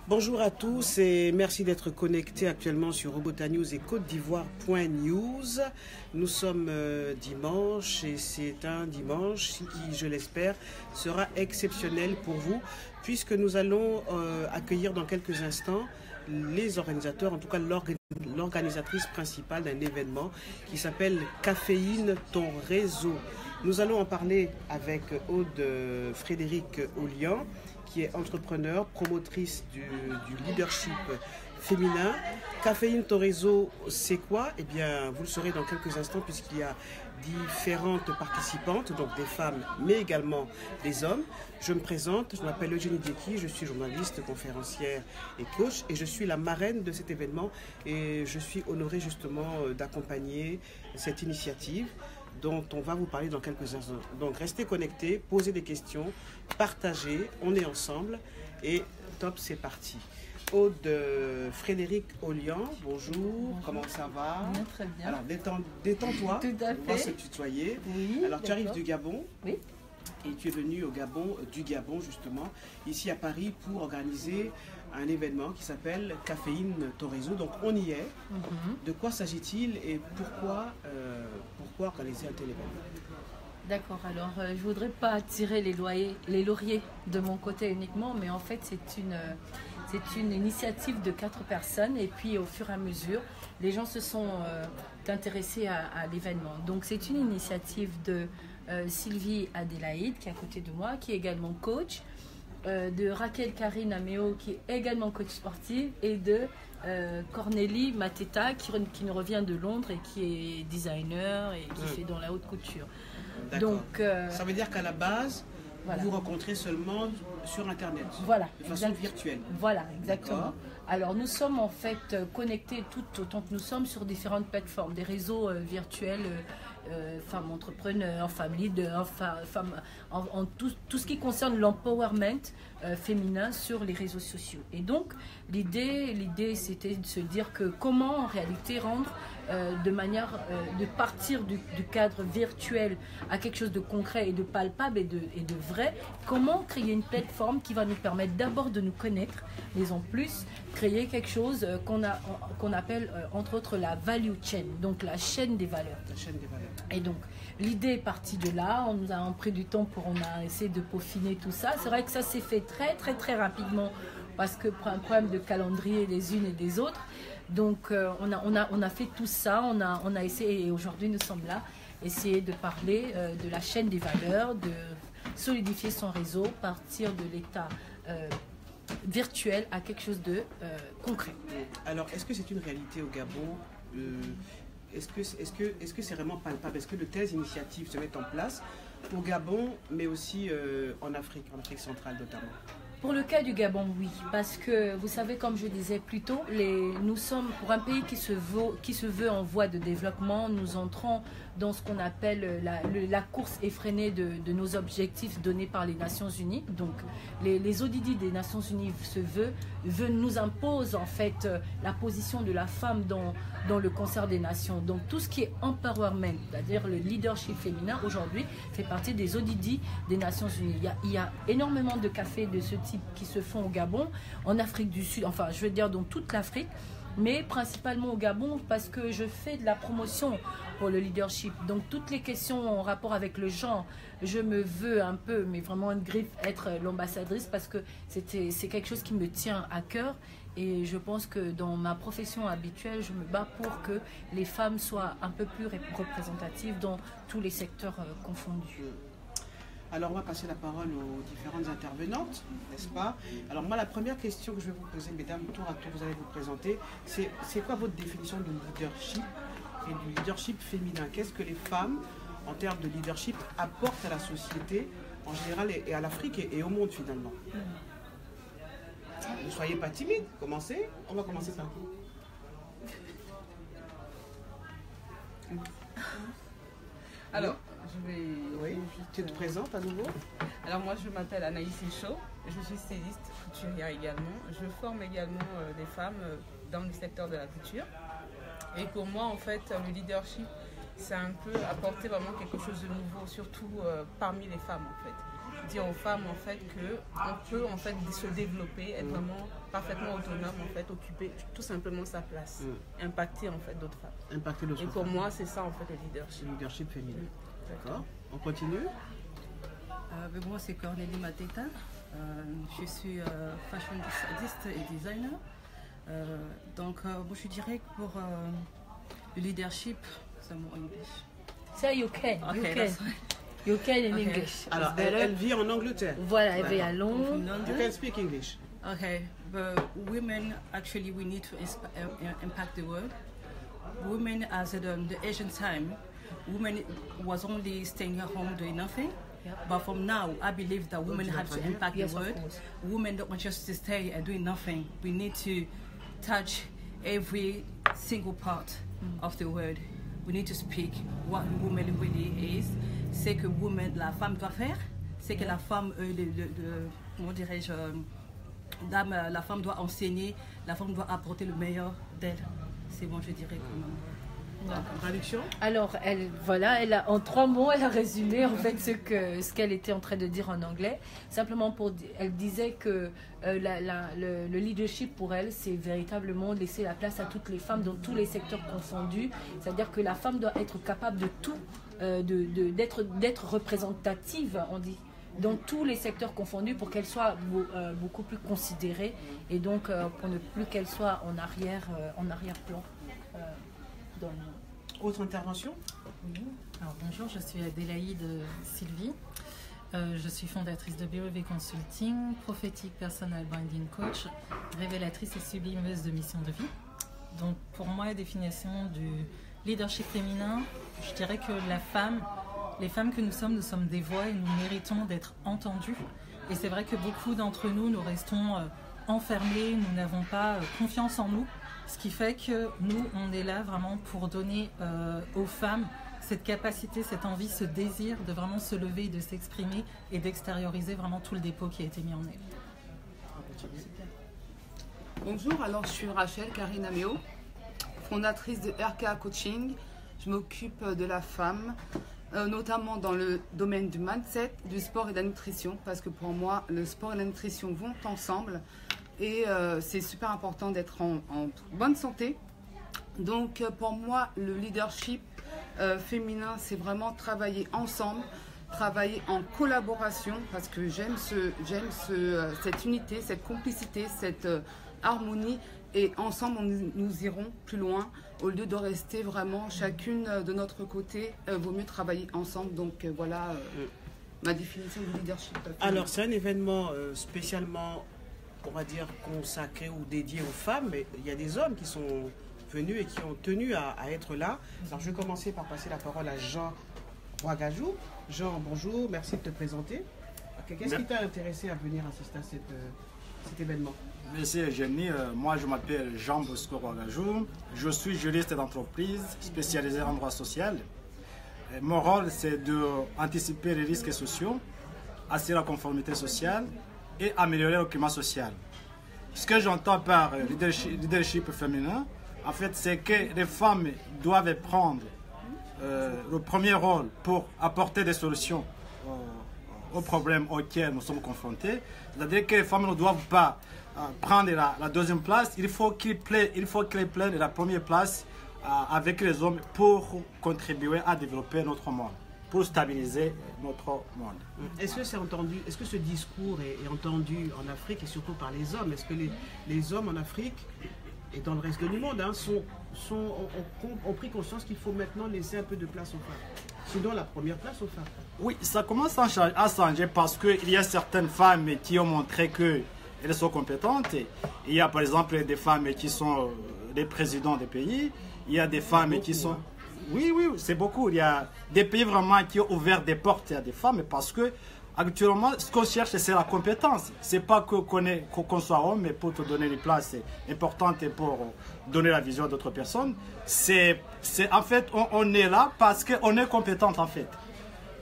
Bonjour à tous et merci d'être connectés actuellement sur Robota News et Côte d'Ivoire.news. Nous sommes dimanche et c'est un dimanche qui, je l'espère, sera exceptionnel pour vous puisque nous allons accueillir dans quelques instants les organisateurs, en tout cas l'organisatrice principale d'un événement qui s'appelle Caféine, ton réseau. Nous allons en parler avec Aude Frédéric Olian, qui est entrepreneur, promotrice du leadership féminin. Caféine, ton réseau, c'est quoi? Eh bien, vous le saurez dans quelques instants puisqu'il y a différentes participantes, donc des femmes, mais également des hommes. Je me présente, je m'appelle Eugénie Dieki, je suis journaliste, conférencière et coach et je suis la marraine de cet événement et je suis honorée justement d'accompagner cette initiative dont on va vous parler dans quelques instants. Donc restez connectés, posez des questions, partagez, on est ensemble et top, c'est parti. Aude Frédéric Olian, bonjour, comment ça va? Bien, très bien. Alors détends-toi, Tout à fait. On va se tutoyer. Oui, alors tu arrives du Gabon? Oui. Et tu es venu du Gabon justement, ici à Paris pour organiser un événement qui s'appelle Caféine, ton réseau. Donc on y est. De quoi s'agit-il et pourquoi organiser un tel événement? D'accord, alors je ne voudrais pas tirer les lauriers de mon côté uniquement, mais en fait c'est une initiative de 4 personnes et puis au fur et à mesure, les gens se sont intéressés à l'événement. Donc c'est une initiative de Sylvie Adélaïde qui est à côté de moi, qui est également coach, de Raquel Karine Améo qui est également coach sportive et de Cornélie Mateta qui nous revient de Londres et qui est designer et qui fait dans la haute couture. Donc, ça veut dire qu'à la base, voilà. Vous rencontrez seulement sur Internet, voilà, de façon virtuelle. Voilà, exactement. Alors nous sommes en fait connectés tout autant que nous sommes sur différentes plateformes, des réseaux virtuels, femmes entrepreneurs, femmes leaders, femmes en tout ce qui concerne l'empowerment féminin sur les réseaux sociaux. Et donc l'idée c'était de se dire que comment en réalité rendre de manière de partir du cadre virtuel à quelque chose de concret et de palpable et de vrai, comment créer une plateforme qui va nous permettre d'abord de nous connaître, mais en plus créer quelque chose qu'on appelle entre autres la value chain, donc la chaîne des valeurs. La chaîne des valeurs. Et donc l'idée est partie de là, on nous a pris du temps on a essayé de peaufiner tout ça. C'est vrai que ça s'est fait très très très rapidement parce que pour un problème de calendrier des unes et des autres. Donc on a fait tout ça, on a essayé et aujourd'hui nous sommes là, essayer de parler de la chaîne des valeurs, de solidifier son réseau, partir de l'état virtuel à quelque chose de concret. Alors est-ce que c'est une réalité au Gabon? Est-ce que c'est vraiment palpable? Est-ce que de telles initiatives se mettent en place au Gabon, mais aussi en Afrique centrale notamment? Pour le cas du Gabon, oui, parce que vous savez, comme je disais plus tôt, nous sommes pour un pays qui se veut en voie de développement, nous entrons dans ce qu'on appelle la course effrénée de nos objectifs donnés par les Nations Unies. Donc les ODD des Nations Unies nous imposent en fait la position de la femme dans le concert des nations. Donc tout ce qui est empowerment, c'est-à-dire le leadership féminin aujourd'hui, fait partie des ODD des Nations Unies. Il y a énormément de cafés de ce type qui se font au Gabon, en Afrique du Sud, enfin je veux dire dans toute l'Afrique, mais principalement au Gabon parce que je fais de la promotion pour le leadership. Donc toutes les questions en rapport avec le genre, je me veux un peu, mais vraiment une griffe, être l'ambassadrice parce que c'est quelque chose qui me tient à cœur. Et je pense que dans ma profession habituelle, je me bats pour que les femmes soient un peu plus représentatives dans tous les secteurs confondus. Alors on va passer la parole aux différentes intervenantes, n'est-ce pas? Alors moi la première question que je vais vous poser, mesdames, tour à tour vous allez vous présenter, c'est quoi votre définition du leadership et du leadership féminin? Qu'est-ce que les femmes, en termes de leadership, apportent à la société en général et à l'Afrique et au monde finalement? Ne soyez pas timide, commencez. On va commencer par vous. Alors, je vais... Oui, tu te présentes à nouveau? Alors moi, je m'appelle Anaïs Echaud, je suis styliste couturière également. Je forme également des femmes dans le secteur de la couture. Et pour moi, en fait, le leadership, c'est un peu apporter vraiment quelque chose de nouveau, surtout parmi les femmes, en fait. dire aux femmes en fait qu'on peut en fait se développer, être vraiment parfaitement autonome en fait, occuper tout simplement sa place, impacter en fait d'autres femmes. Impacter d'autres Et pour femmes. moi c'est ça en fait le leadership. Le leadership féminin. D'accord. On continue. Moi c'est Cornélie Mateta. Je suis fashion styliste et designer. Moi je dirais que pour le leadership, c'est mon English. So you can. Okay, You can. that's fine. You can in Okay. English. Alors, It's better. elle vit en Angleterre. Voilà, elle vit à D'accord. Londres. You can speak English. Okay, but women actually we need to impact the world. Women, as at the Asian time, women was only staying at home doing nothing. Yep. But from now, I believe that women have to impact Yes, the of world. course. Women don't want just to stay and doing nothing. We need to touch every single part of the world. We need to speak what woman really is. C'est que la femme doit faire. C'est que la femme, comment dirais-je, la femme doit enseigner. La femme doit apporter le meilleur d'elle. C'est bon, je dirais quand même. Traduction. Alors, en 3 mots, elle a résumé en fait ce qu'elle était en train de dire en anglais. Simplement elle disait que le leadership pour elle, c'est véritablement laisser la place à toutes les femmes dans tous les secteurs confondus. C'est-à-dire que la femme doit être capable de tout, d'être représentative, on dit, dans tous les secteurs confondus pour qu'elle soit beaucoup plus considérée et donc pour ne plus qu'elle soit en arrière-plan. Dans le monde. Autre intervention. Oui. Alors, bonjour, je suis Adélaïde Sylvie. Je suis fondatrice de BOV Consulting, prophétique personal branding coach, révélatrice et sublimeuse de mission de vie. Donc, pour moi, la définition du leadership féminin, je dirais que les femmes que nous sommes des voix et nous méritons d'être entendues. Et c'est vrai que beaucoup d'entre nous restons enfermés, nous n'avons pas confiance en nous. Ce qui fait que nous, on est là vraiment pour donner aux femmes cette capacité, cette envie, ce désir de vraiment se lever, de s'exprimer et d'extérioriser vraiment tout le dépôt qui a été mis en elles. Bonjour, alors je suis Rachel Karine Améo, fondatrice de RK Coaching. Je m'occupe de la femme, notamment dans le domaine du mindset, du sport et de la nutrition, parce que pour moi, le sport et la nutrition vont ensemble. Et c'est super important d'être en bonne santé. Donc pour moi, le leadership féminin, c'est vraiment travailler ensemble, travailler en collaboration, parce que j'aime cette unité, cette complicité, cette harmonie. Et ensemble, nous irons plus loin. Au lieu de rester vraiment chacune de notre côté, vaut mieux travailler ensemble. Donc voilà ma définition du leadership féminin. Alors c'est un événement spécialement, on va dire, consacré ou dédié aux femmes, mais il y a des hommes qui sont venus et qui ont tenu à être là. Alors je vais commencer par passer la parole à Jean Ouagajou. Jean, bonjour, merci de te présenter. Qu'est-ce qui t'a intéressé à venir assister à cet événement? Merci Eugénie, moi je m'appelle Jean Bosco Ouagajou, je suis juriste d'entreprise spécialisé en droit social. Mon rôle c'est d'anticiper les risques sociaux, assurer la conformité sociale et améliorer le climat social. Ce que j'entends par leadership féminin, en fait, c'est que les femmes doivent prendre le premier rôle pour apporter des solutions aux problèmes auxquels nous sommes confrontés. C'est-à-dire que les femmes ne doivent pas prendre la deuxième place, il faut qu'ils prennent la première place avec les hommes pour contribuer à développer notre monde, pour stabiliser notre monde. Est-ce que c'est entendu, est-ce que ce discours est entendu en Afrique et surtout par les hommes? Est-ce que les hommes en Afrique et dans le reste du monde ont pris conscience qu'il faut maintenant laisser un peu de place aux femmes? Sinon la première place aux femmes. Oui, ça commence à changer parce qu'il y a certaines femmes qui ont montré qu'elles sont compétentes. Il y a par exemple des femmes qui sont des présidents des pays. Il y a des femmes qui sont... Oui, c'est beaucoup. Il y a des pays vraiment qui ont ouvert des portes à des femmes parce que actuellement, ce qu'on cherche, c'est la compétence. Ce n'est pas qu'on soit homme, mais pour te donner une place importante et pour donner la vision d'autres personnes. En fait, on est là parce qu'on est compétente en fait.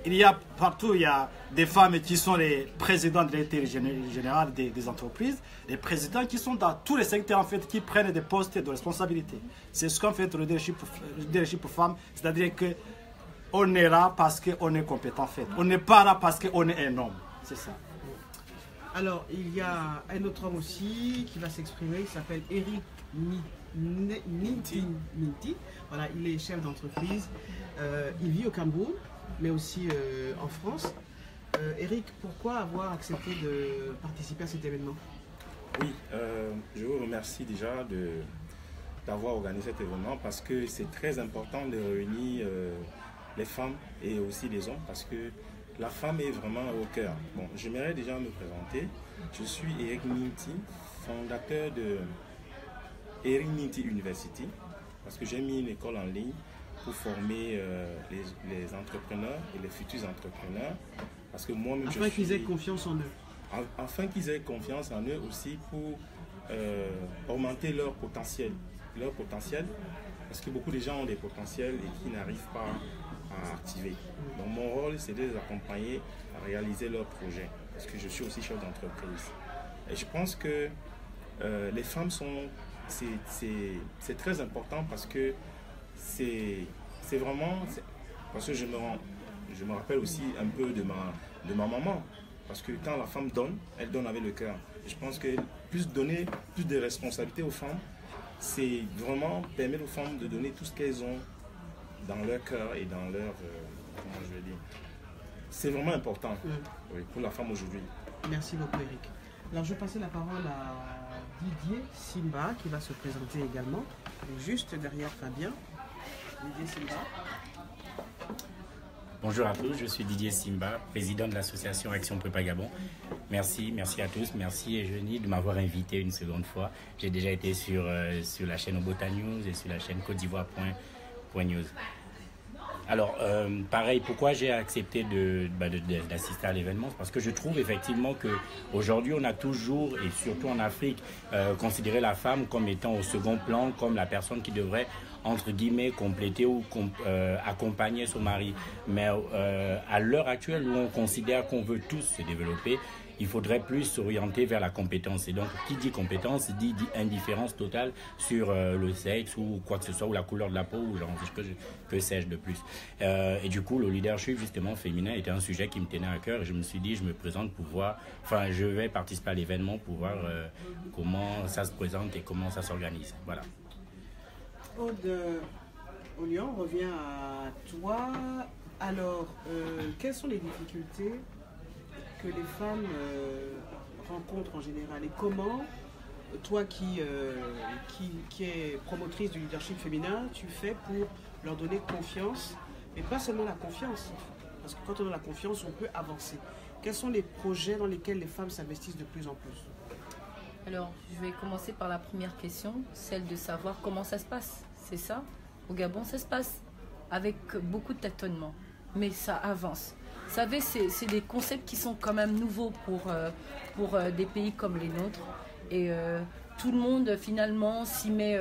Il y a partout, il y a des femmes qui sont les présidents de l'intérêt général des entreprises, les présidents qui sont dans tous les secteurs en fait, qui prennent des postes de responsabilité. C'est ce qu'en fait le leadership femme, c'est-à-dire que on est là parce qu'on est compétent en fait. On n'est pas là parce qu'on est un homme. C'est ça. Alors, il y a un autre homme aussi qui va s'exprimer, il s'appelle Eric Minti. Voilà, il est chef d'entreprise. Il vit au Cameroun, mais aussi en France. Eric, pourquoi avoir accepté de participer à cet événement? Oui, je vous remercie déjà d'avoir organisé cet événement parce que c'est très important de réunir les femmes et aussi les hommes parce que la femme est vraiment au cœur. Bon, j'aimerais déjà me présenter. Je suis Eric Minti, fondateur de Eric Minti University parce que j'ai mis une école en ligne pour former les entrepreneurs et les futurs entrepreneurs. Parce que moi-même, afin qu'ils aient confiance en eux. Afin qu'ils aient confiance en eux aussi pour augmenter leur potentiel. Parce que beaucoup de gens ont des potentiels et qui n'arrivent pas à activer. Donc mon rôle, c'est de les accompagner à réaliser leurs projets. Parce que je suis aussi chef d'entreprise. Et je pense que les femmes c'est très important parce que c'est vraiment... Parce que je me rappelle aussi un peu de ma maman. Parce que quand la femme donne, elle donne avec le cœur. Je pense que donner plus de responsabilités aux femmes, c'est vraiment permettre aux femmes de donner tout ce qu'elles ont dans leur cœur et dans leur... comment je vais dire. C'est vraiment important pour la femme aujourd'hui. Merci beaucoup, Eric. Alors, je vais passer la parole à Didier Simba qui va se présenter également, juste derrière Fabien. Didier Simba. Bonjour à tous, je suis Didier Simba, président de l'association Action Prépa Gabon. Merci à tous, merci Eugénie de m'avoir invité une seconde fois. J'ai déjà été sur la chaîne Obota News et sur la chaîne Côte d'Ivoire.news. Alors, pareil, pourquoi j'ai accepté d'assister à l'événement? Parce que je trouve effectivement qu'aujourd'hui, on a toujours, et surtout en Afrique, considéré la femme comme étant au second plan, comme la personne qui devrait, entre guillemets, compléter ou accompagner son mari. Mais à l'heure actuelle, où on considère qu'on veut tous se développer, il faudrait plus s'orienter vers la compétence. Et donc, qui dit compétence, dit indifférence totale sur le sexe ou quoi que ce soit, ou la couleur de la peau, ou genre, que sais-je de plus. Et du coup, le leadership, justement, féminin était un sujet qui me tenait à cœur. Et je me suis dit, je me présente pour voir, enfin, je vais participer à l'événement pour voir comment ça se présente et comment ça s'organise. Voilà. Aude Olian, on revient à toi. Alors, quelles sont les difficultés que les femmes rencontrent en général et comment, toi qui es promotrice du leadership féminin, tu fais pour leur donner confiance, mais pas seulement la confiance, parce que quand on a la confiance, on peut avancer. Quels sont les projets dans lesquels les femmes s'investissent de plus en plus? Alors, je vais commencer par la première question, celle de savoir comment ça se passe. C'est ça? Au Gabon, ça se passe avec beaucoup de tâtonnements, mais ça avance. Vous savez, c'est des concepts qui sont quand même nouveaux pour des pays comme les nôtres. Et tout le monde, finalement, s'y met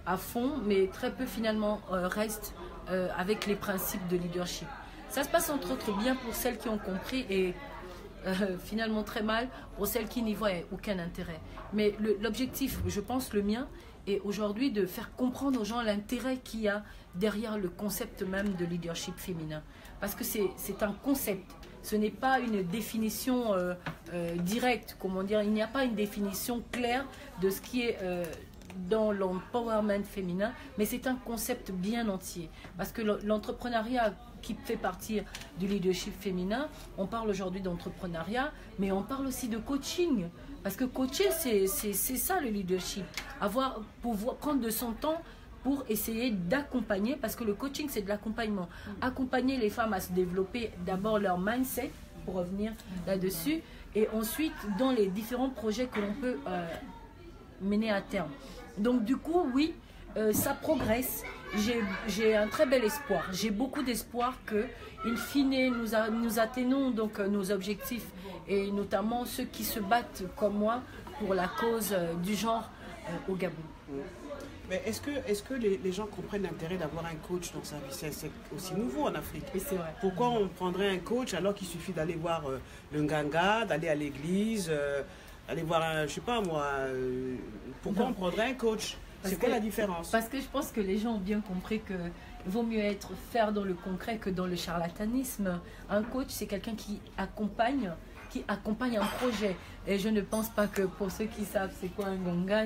à fond, mais très peu, finalement, reste avec les principes de leadership. Ça se passe, entre autres, bien pour celles qui ont compris et finalement très mal pour celles qui n'y voient aucun intérêt. Mais l'objectif, je pense, le mien, est aujourd'hui de faire comprendre aux gens l'intérêt qu'il y a derrière le concept même de leadership féminin. Parce que c'est un concept, ce n'est pas une définition directe, comment dire, il n'y a pas une définition claire de ce qui est dans l'empowerment féminin, mais c'est un concept bien entier. Parce que l'entrepreneuriat qui fait partie du leadership féminin, on parle aujourd'hui d'entrepreneuriat, mais on parle aussi de coaching. Parce que coacher, c'est ça le leadership. Pouvoir prendre de son temps pour essayer d'accompagner, parce que le coaching, c'est de l'accompagnement. Accompagner les femmes à se développer d'abord leur mindset, pour revenir là-dessus, et ensuite dans les différents projets que l'on peut mener à terme. Donc du coup, oui, ça progresse. J'ai un très bel espoir. J'ai beaucoup d'espoir que, in fine, nous atteignons donc nos objectifs, et notamment ceux qui se battent comme moi pour la cause du genre au Gabon. Mais est-ce que les gens comprennent l'intérêt d'avoir un coach dans sa vie? C'est aussi nouveau en Afrique. Et c'est vrai. Pourquoi on prendrait un coach alors qu'il suffit d'aller voir le nganga, d'aller à l'église, aller voir je sais pas moi, pourquoi on prendrait un coach? C'est quoi la différence? Parce que je pense que les gens ont bien compris que vaut mieux faire dans le concret que dans le charlatanisme. Un coach, c'est quelqu'un qui accompagne qui accompagne un projet. Et je ne pense pas que pour ceux qui savent c'est quoi un Gonga,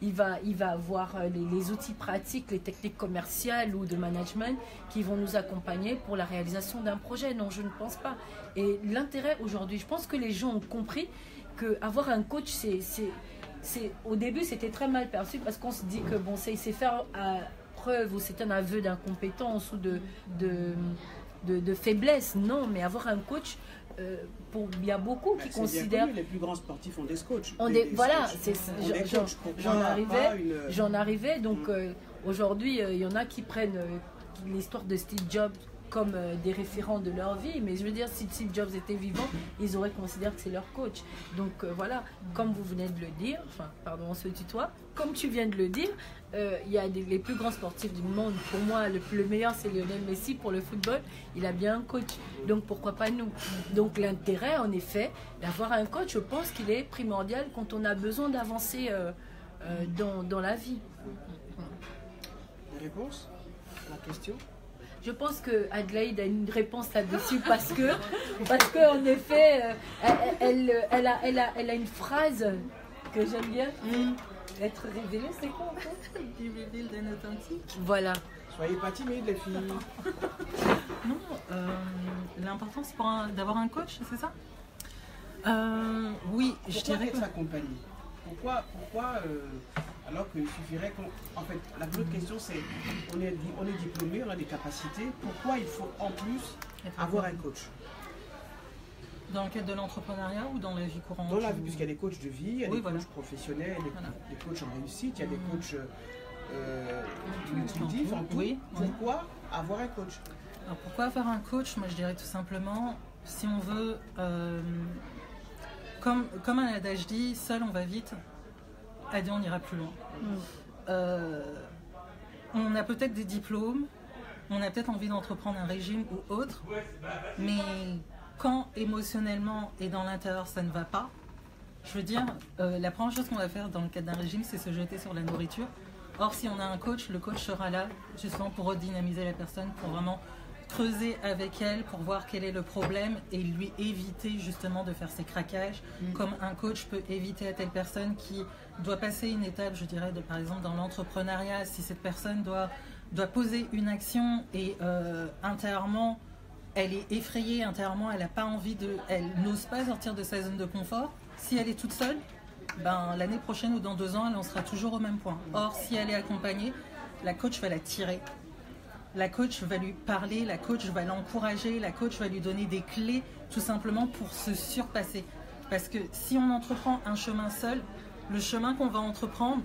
il va avoir les outils pratiques, les techniques commerciales ou de management qui vont nous accompagner pour la réalisation d'un projet. Non, je ne pense pas. Et l'intérêt aujourd'hui, je pense que les gens ont compris qu'avoir un coach, au début, c'était très mal perçu parce qu'on se dit que bon, c'est faire preuve ou c'est un aveu d'incompétence ou de faiblesse. Non, mais avoir un coach, il y a beaucoup qui considèrent... Les plus grands sportifs ont des coachs. Voilà, j'en arrivais. Donc aujourd'hui, il y en a qui prennent l'histoire de Steve Jobs comme des référents de leur vie, mais je veux dire, si Steve Jobs était vivant, ils auraient considéré que c'est leur coach. Donc voilà, comme vous venez de le dire, on se tutoie, comme tu viens de le dire, il y a les plus grands sportifs du monde. Pour moi, le meilleur, c'est Lionel Messi pour le football. Il a bien un coach, donc pourquoi pas nous? Donc l'intérêt, en effet, d'avoir un coach, je pense qu'il est primordial quand on a besoin d'avancer dans la vie. Une réponse à la question? Je pense que Adelaide a une réponse là-dessus parce que en effet, elle a une phrase que j'aime bien. Être révélée, c'est quoi en fait? Be revealed and authentique. Voilà. Soyez pas timides, les filles. Non, l'important c'est d'avoir un coach, c'est ça? Oui, je dirais être accompagné? Pourquoi alors qu'il suffirait en fait, l'autre question c'est, on est diplômé, on a des capacités, pourquoi il faut en plus avoir un coach? Dans le cadre de l'entrepreneuriat ou dans la vie courante? Dans la vie, puisqu'il y a des coachs de vie, il y a des coachs professionnels, des coachs en réussite, il y a des coachs nutritifs, en tout. Oui. Pourquoi avoir un coach? Alors pourquoi avoir un coach? Moi je dirais tout simplement, si on veut, comme un adage dit, seul on va vite, à deux on ira plus loin. On a peut-être des diplômes, on a peut-être envie d'entreprendre un régime ou autre, mais quand émotionnellement et dans l'intérieur ça ne va pas, je veux dire, la première chose qu'on va faire dans le cadre d'un régime, c'est se jeter sur la nourriture. Or, si on a un coach, le coach sera là justement pour redynamiser la personne, pour vraiment creuser avec elle, pour voir quel est le problème et lui éviter justement de faire ses craquages, comme un coach peut éviter à telle personne qui doit passer une étape, je dirais, par exemple dans l'entrepreneuriat, si cette personne doit poser une action et intérieurement, elle est effrayée, intérieurement, elle n'a pas envie elle n'ose pas sortir de sa zone de confort. Si elle est toute seule, l'année prochaine ou dans 2 ans, elle en sera toujours au même point. Or, si elle est accompagnée, la coach va la tirer. La coach va lui parler, la coach va l'encourager, la coach va lui donner des clés tout simplement pour se surpasser. Parce que si on entreprend un chemin seul, le chemin qu'on va entreprendre,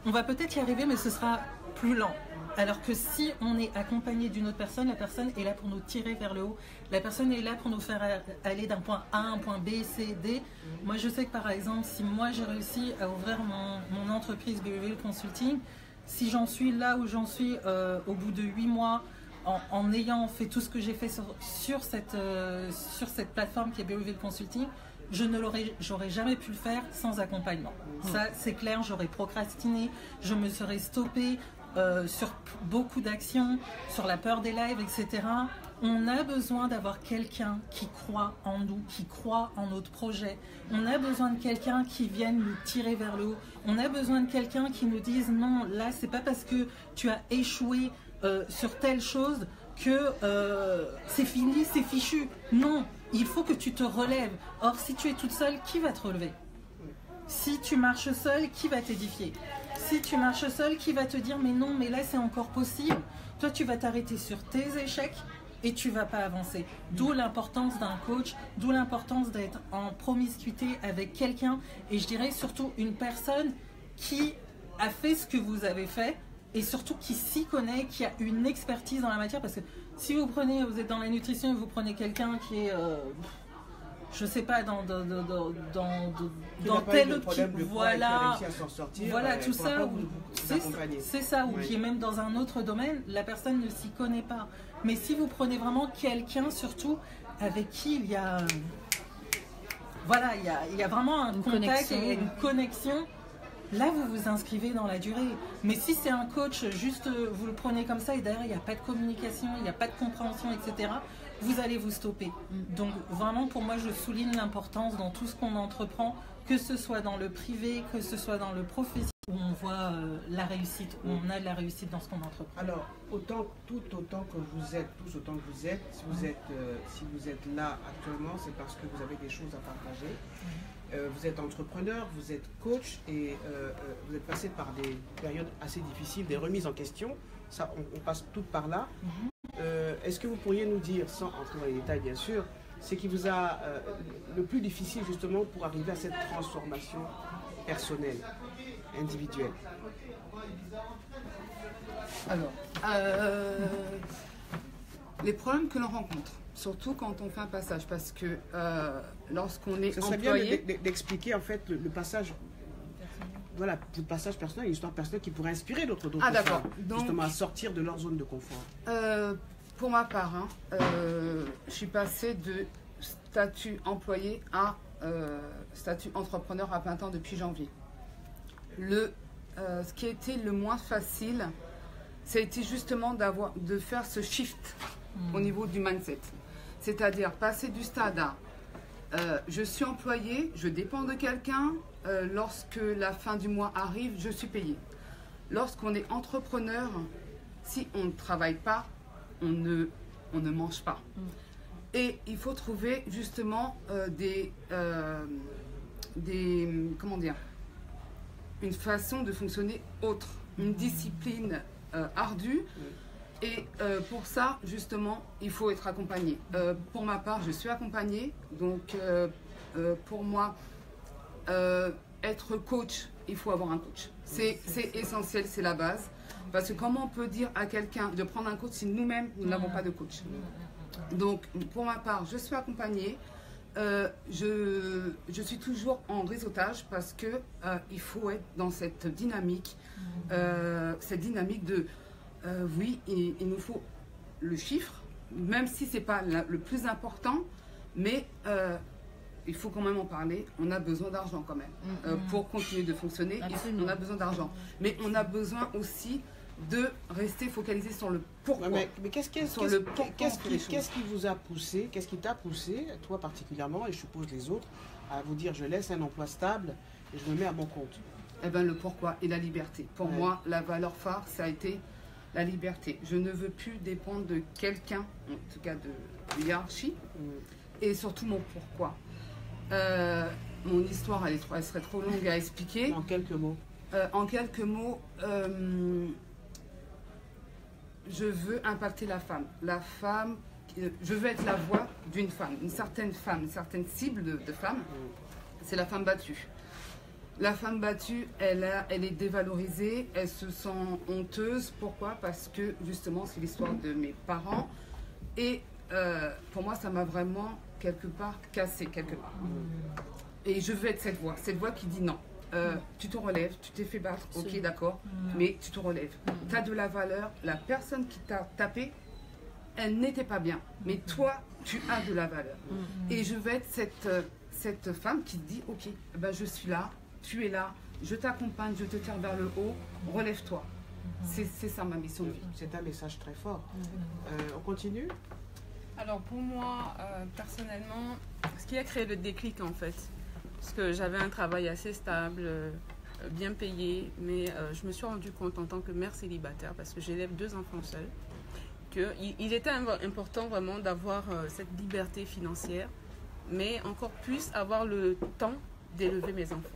on va peut-être y arriver, mais ce sera plus lent. Alors que si on est accompagné d'une autre personne, la personne est là pour nous tirer vers le haut. La personne est là pour nous faire aller d'un point A à un point B, C, D. Moi, je sais que par exemple, si moi j'ai réussi à ouvrir mon entreprise Be Revealed Consulting, si j'en suis là où j'en suis au bout de 8 mois, en ayant fait tout ce que j'ai fait sur cette plateforme qui est Be Revealed Consulting, j'aurais jamais pu le faire sans accompagnement. Ça, c'est clair, j'aurais procrastiné, je me serais stoppée sur beaucoup d'actions, sur la peur des lives, etc. On a besoin d'avoir quelqu'un qui croit en nous, qui croit en notre projet. On a besoin de quelqu'un qui vienne nous tirer vers le haut. On a besoin de quelqu'un qui nous dise non, là c'est pas parce que tu as échoué sur telle chose que c'est fini, c'est fichu. Non, il faut que tu te relèves. Or, si tu es toute seule, qui va te relever? Si tu marches seule, qui va t'édifier? Si tu marches seule, qui va te dire mais non, mais là c'est encore possible? Toi, tu vas t'arrêter sur tes échecs et tu vas pas avancer. D'où l'importance d'un coach, d'où l'importance d'être en promiscuité avec quelqu'un, et je dirais surtout une personne qui a fait ce que vous avez fait et surtout qui s'y connaît, qui a une expertise dans la matière. Parce que si vous êtes dans la nutrition et vous prenez quelqu'un qui est je sais pas, dans tel autre type, voilà, tout ça, c'est ça, ou qui est même dans un autre domaine, la personne ne s'y connaît pas. Mais si vous prenez vraiment quelqu'un, surtout, avec qui il y a, voilà, il y a vraiment un contact et une connexion, là vous vous inscrivez dans la durée. Mais si c'est un coach, juste vous le prenez comme ça et derrière il n'y a pas de communication, il n'y a pas de compréhension, etc., vous allez vous stopper. Donc vraiment, pour moi, je souligne l'importance dans tout ce qu'on entreprend, que ce soit dans le privé, que ce soit dans le professionnel, où on voit la réussite, où on a de la réussite dans ce qu'on entreprend. Alors, autant que vous êtes, si vous êtes là actuellement, c'est parce que vous avez des choses à partager. Vous êtes entrepreneur, vous êtes coach et vous êtes passé par des périodes assez difficiles, des remises en question. Ça, on passe tout par là. Est-ce que vous pourriez nous dire, sans entrer dans les détails bien sûr, ce qui vous a le plus difficile justement pour arriver à cette transformation personnelle, individuelle? Alors, les problèmes que l'on rencontre, surtout quand on fait un passage, parce que lorsqu'on est ça serait employé... bien d'expliquer en fait le passage, voilà, le passage personnel, une histoire personnelle qui pourrait inspirer d'autres femmes, justement à sortir de leur zone de confort. Pour ma part, je suis passée de statut employé à statut entrepreneur à plein temps depuis janvier. Ce qui a été le moins facile, ça a été justement de faire ce shift au niveau du mindset. C'est-à-dire passer du stade à je suis employé, je dépends de quelqu'un, lorsque la fin du mois arrive, je suis payé. Lorsqu'on est entrepreneur, si on ne travaille pas, on ne mange pas. Et il faut trouver justement comment dire, une façon de fonctionner autre, une discipline ardue. Et pour ça, justement, il faut être accompagné. Pour ma part, je suis accompagnée. Donc, pour moi, être coach, il faut avoir un coach. C'est essentiel, c'est la base. Parce que comment on peut dire à quelqu'un de prendre un coach si nous-mêmes, nous n'avons pas de coach? Donc, pour ma part, je suis accompagnée. Je suis toujours en réseautage parce que il faut être dans cette dynamique de oui, il nous faut le chiffre, même si c'est pas le plus important, mais il faut quand même en parler. On a besoin d'argent quand même pour continuer de fonctionner. On a besoin d'argent, mais on a besoin aussi de rester focalisé sur le pourquoi. Mais qu'est-ce qui vous a poussé, qu'est-ce qui t'a poussé, toi particulièrement, et je suppose les autres, à vous dire je laisse un emploi stable et je me mets à mon compte? Eh bien, le pourquoi et la liberté. Pour moi, la valeur phare, ça a été la liberté. Je ne veux plus dépendre de quelqu'un, en tout cas de hiérarchie, et surtout mon pourquoi. Mon histoire, elle serait trop longue à expliquer. En quelques mots. Je veux impacter la femme. Je veux être la voix d'une femme, une certaine cible de femme. C'est la femme battue. La femme battue, elle est dévalorisée, elle se sent honteuse. Pourquoi? Parce que justement, c'est l'histoire de mes parents. Et pour moi, ça m'a vraiment quelque part cassé, quelque part. Et je veux être cette voix qui dit non. Tu te relèves, tu t'es fait battre, ok d'accord, mais tu te relèves. Tu as de la valeur, la personne qui t'a tapé, elle n'était pas bien, mais toi, tu as de la valeur. Et je veux être cette femme qui dit, ok, ben je suis là, tu es là, je t'accompagne, je te tire vers le haut, relève-toi. C'est ça ma mission de vie. C'est un message très fort. On continue? Alors pour moi, personnellement, ce qui a créé le déclic en fait, parce que j'avais un travail assez stable, bien payé, mais je me suis rendu compte en tant que mère célibataire, parce que j'élève 2 enfants seuls, qu'il était important vraiment d'avoir cette liberté financière, mais encore plus avoir le temps d'élever mes enfants.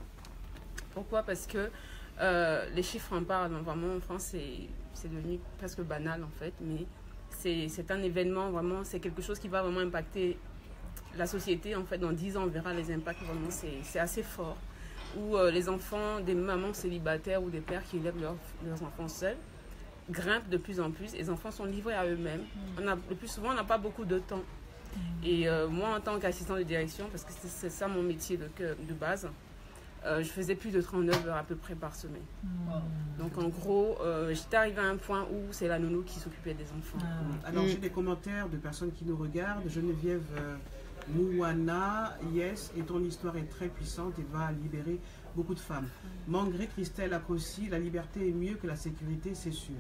Pourquoi? Parce que les chiffres en parlent, vraiment en France c'est devenu presque banal en fait, mais c'est un événement vraiment, c'est quelque chose qui va vraiment impacter la société en fait. Dans 10 ans on verra les impacts, vraiment c'est assez fort, où les enfants des mamans célibataires ou des pères qui élèvent leurs enfants seuls grimpent de plus en plus, les enfants sont livrés à eux-mêmes. Le plus souvent on n'a pas beaucoup de temps, et moi en tant qu'assistant de direction, parce que c'est ça mon métier de base, je faisais plus de 39 heures à peu près par semaine. Donc en gros, j'étais arrivée à un point où c'est la nounou qui s'occupait des enfants. Alors j'ai des commentaires de personnes qui nous regardent. Geneviève Mouana, yes, et ton histoire est très puissante et va libérer beaucoup de femmes. Mangré Christelle Akossi, la liberté est mieux que la sécurité, c'est sûr.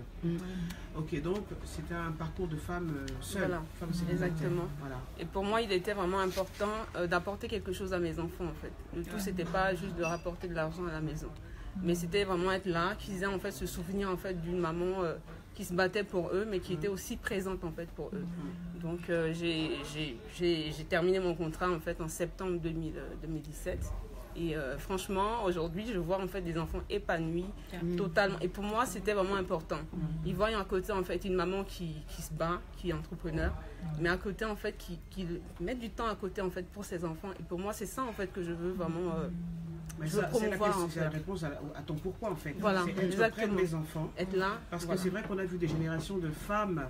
Ok, donc c'était un parcours de femme seule. Voilà, femme exactement. Voilà. Et pour moi, il était vraiment important d'apporter quelque chose à mes enfants, en fait. Le tout, c'était pas juste de rapporter de l'argent à la maison, mais c'était vraiment être là, qu'ils aient en fait ce souvenir en fait d'une maman qui se battait pour eux, mais qui était aussi présente en fait pour eux. Donc j'ai terminé mon contrat en fait en septembre 2017. Et franchement, aujourd'hui, je vois en fait des enfants épanouis totalement. Et pour moi, c'était vraiment important. Ils voient à côté en fait une maman qui se bat, qui est entrepreneur, mais à côté en fait qui met du temps à côté en fait pour ses enfants. Et pour moi, c'est ça en fait que je veux vraiment. C'est la réponse à ton pourquoi en fait. Voilà, c'est être près des enfants. Être là. Parce que c'est vrai qu'on a vu des générations de femmes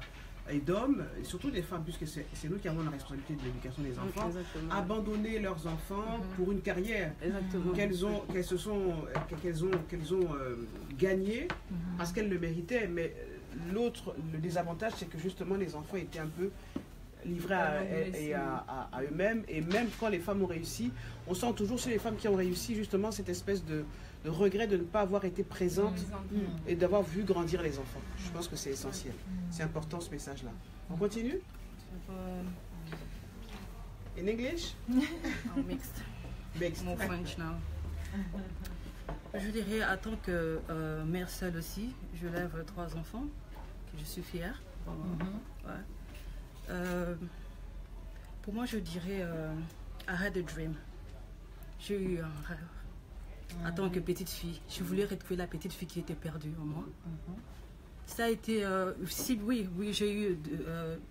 et d'hommes, et surtout des femmes, puisque c'est nous qui avons la responsabilité de l'éducation des enfants, abandonner leurs enfants pour une carrière qu'elles ont gagnée parce qu'elles le méritaient. Mais le désavantage, c'est que justement les enfants étaient un peu livrés à eux-mêmes. Et même quand les femmes ont réussi, on sent toujours chez les femmes qui ont réussi justement cette espèce de regret de ne pas avoir été présente et d'avoir vu grandir les enfants. Je pense que c'est essentiel. C'est important ce message-là. On continue? In English? Mixed. Mixed. More French now. Je dirais, en tant que mère seule aussi, je lève 3 enfants, que je suis fière. Pour moi, je dirais, I had a dream. J'ai eu un rêve. En tant que petite fille, je voulais retrouver la petite fille qui était perdue en moi. Ça a été, oui, j'ai eu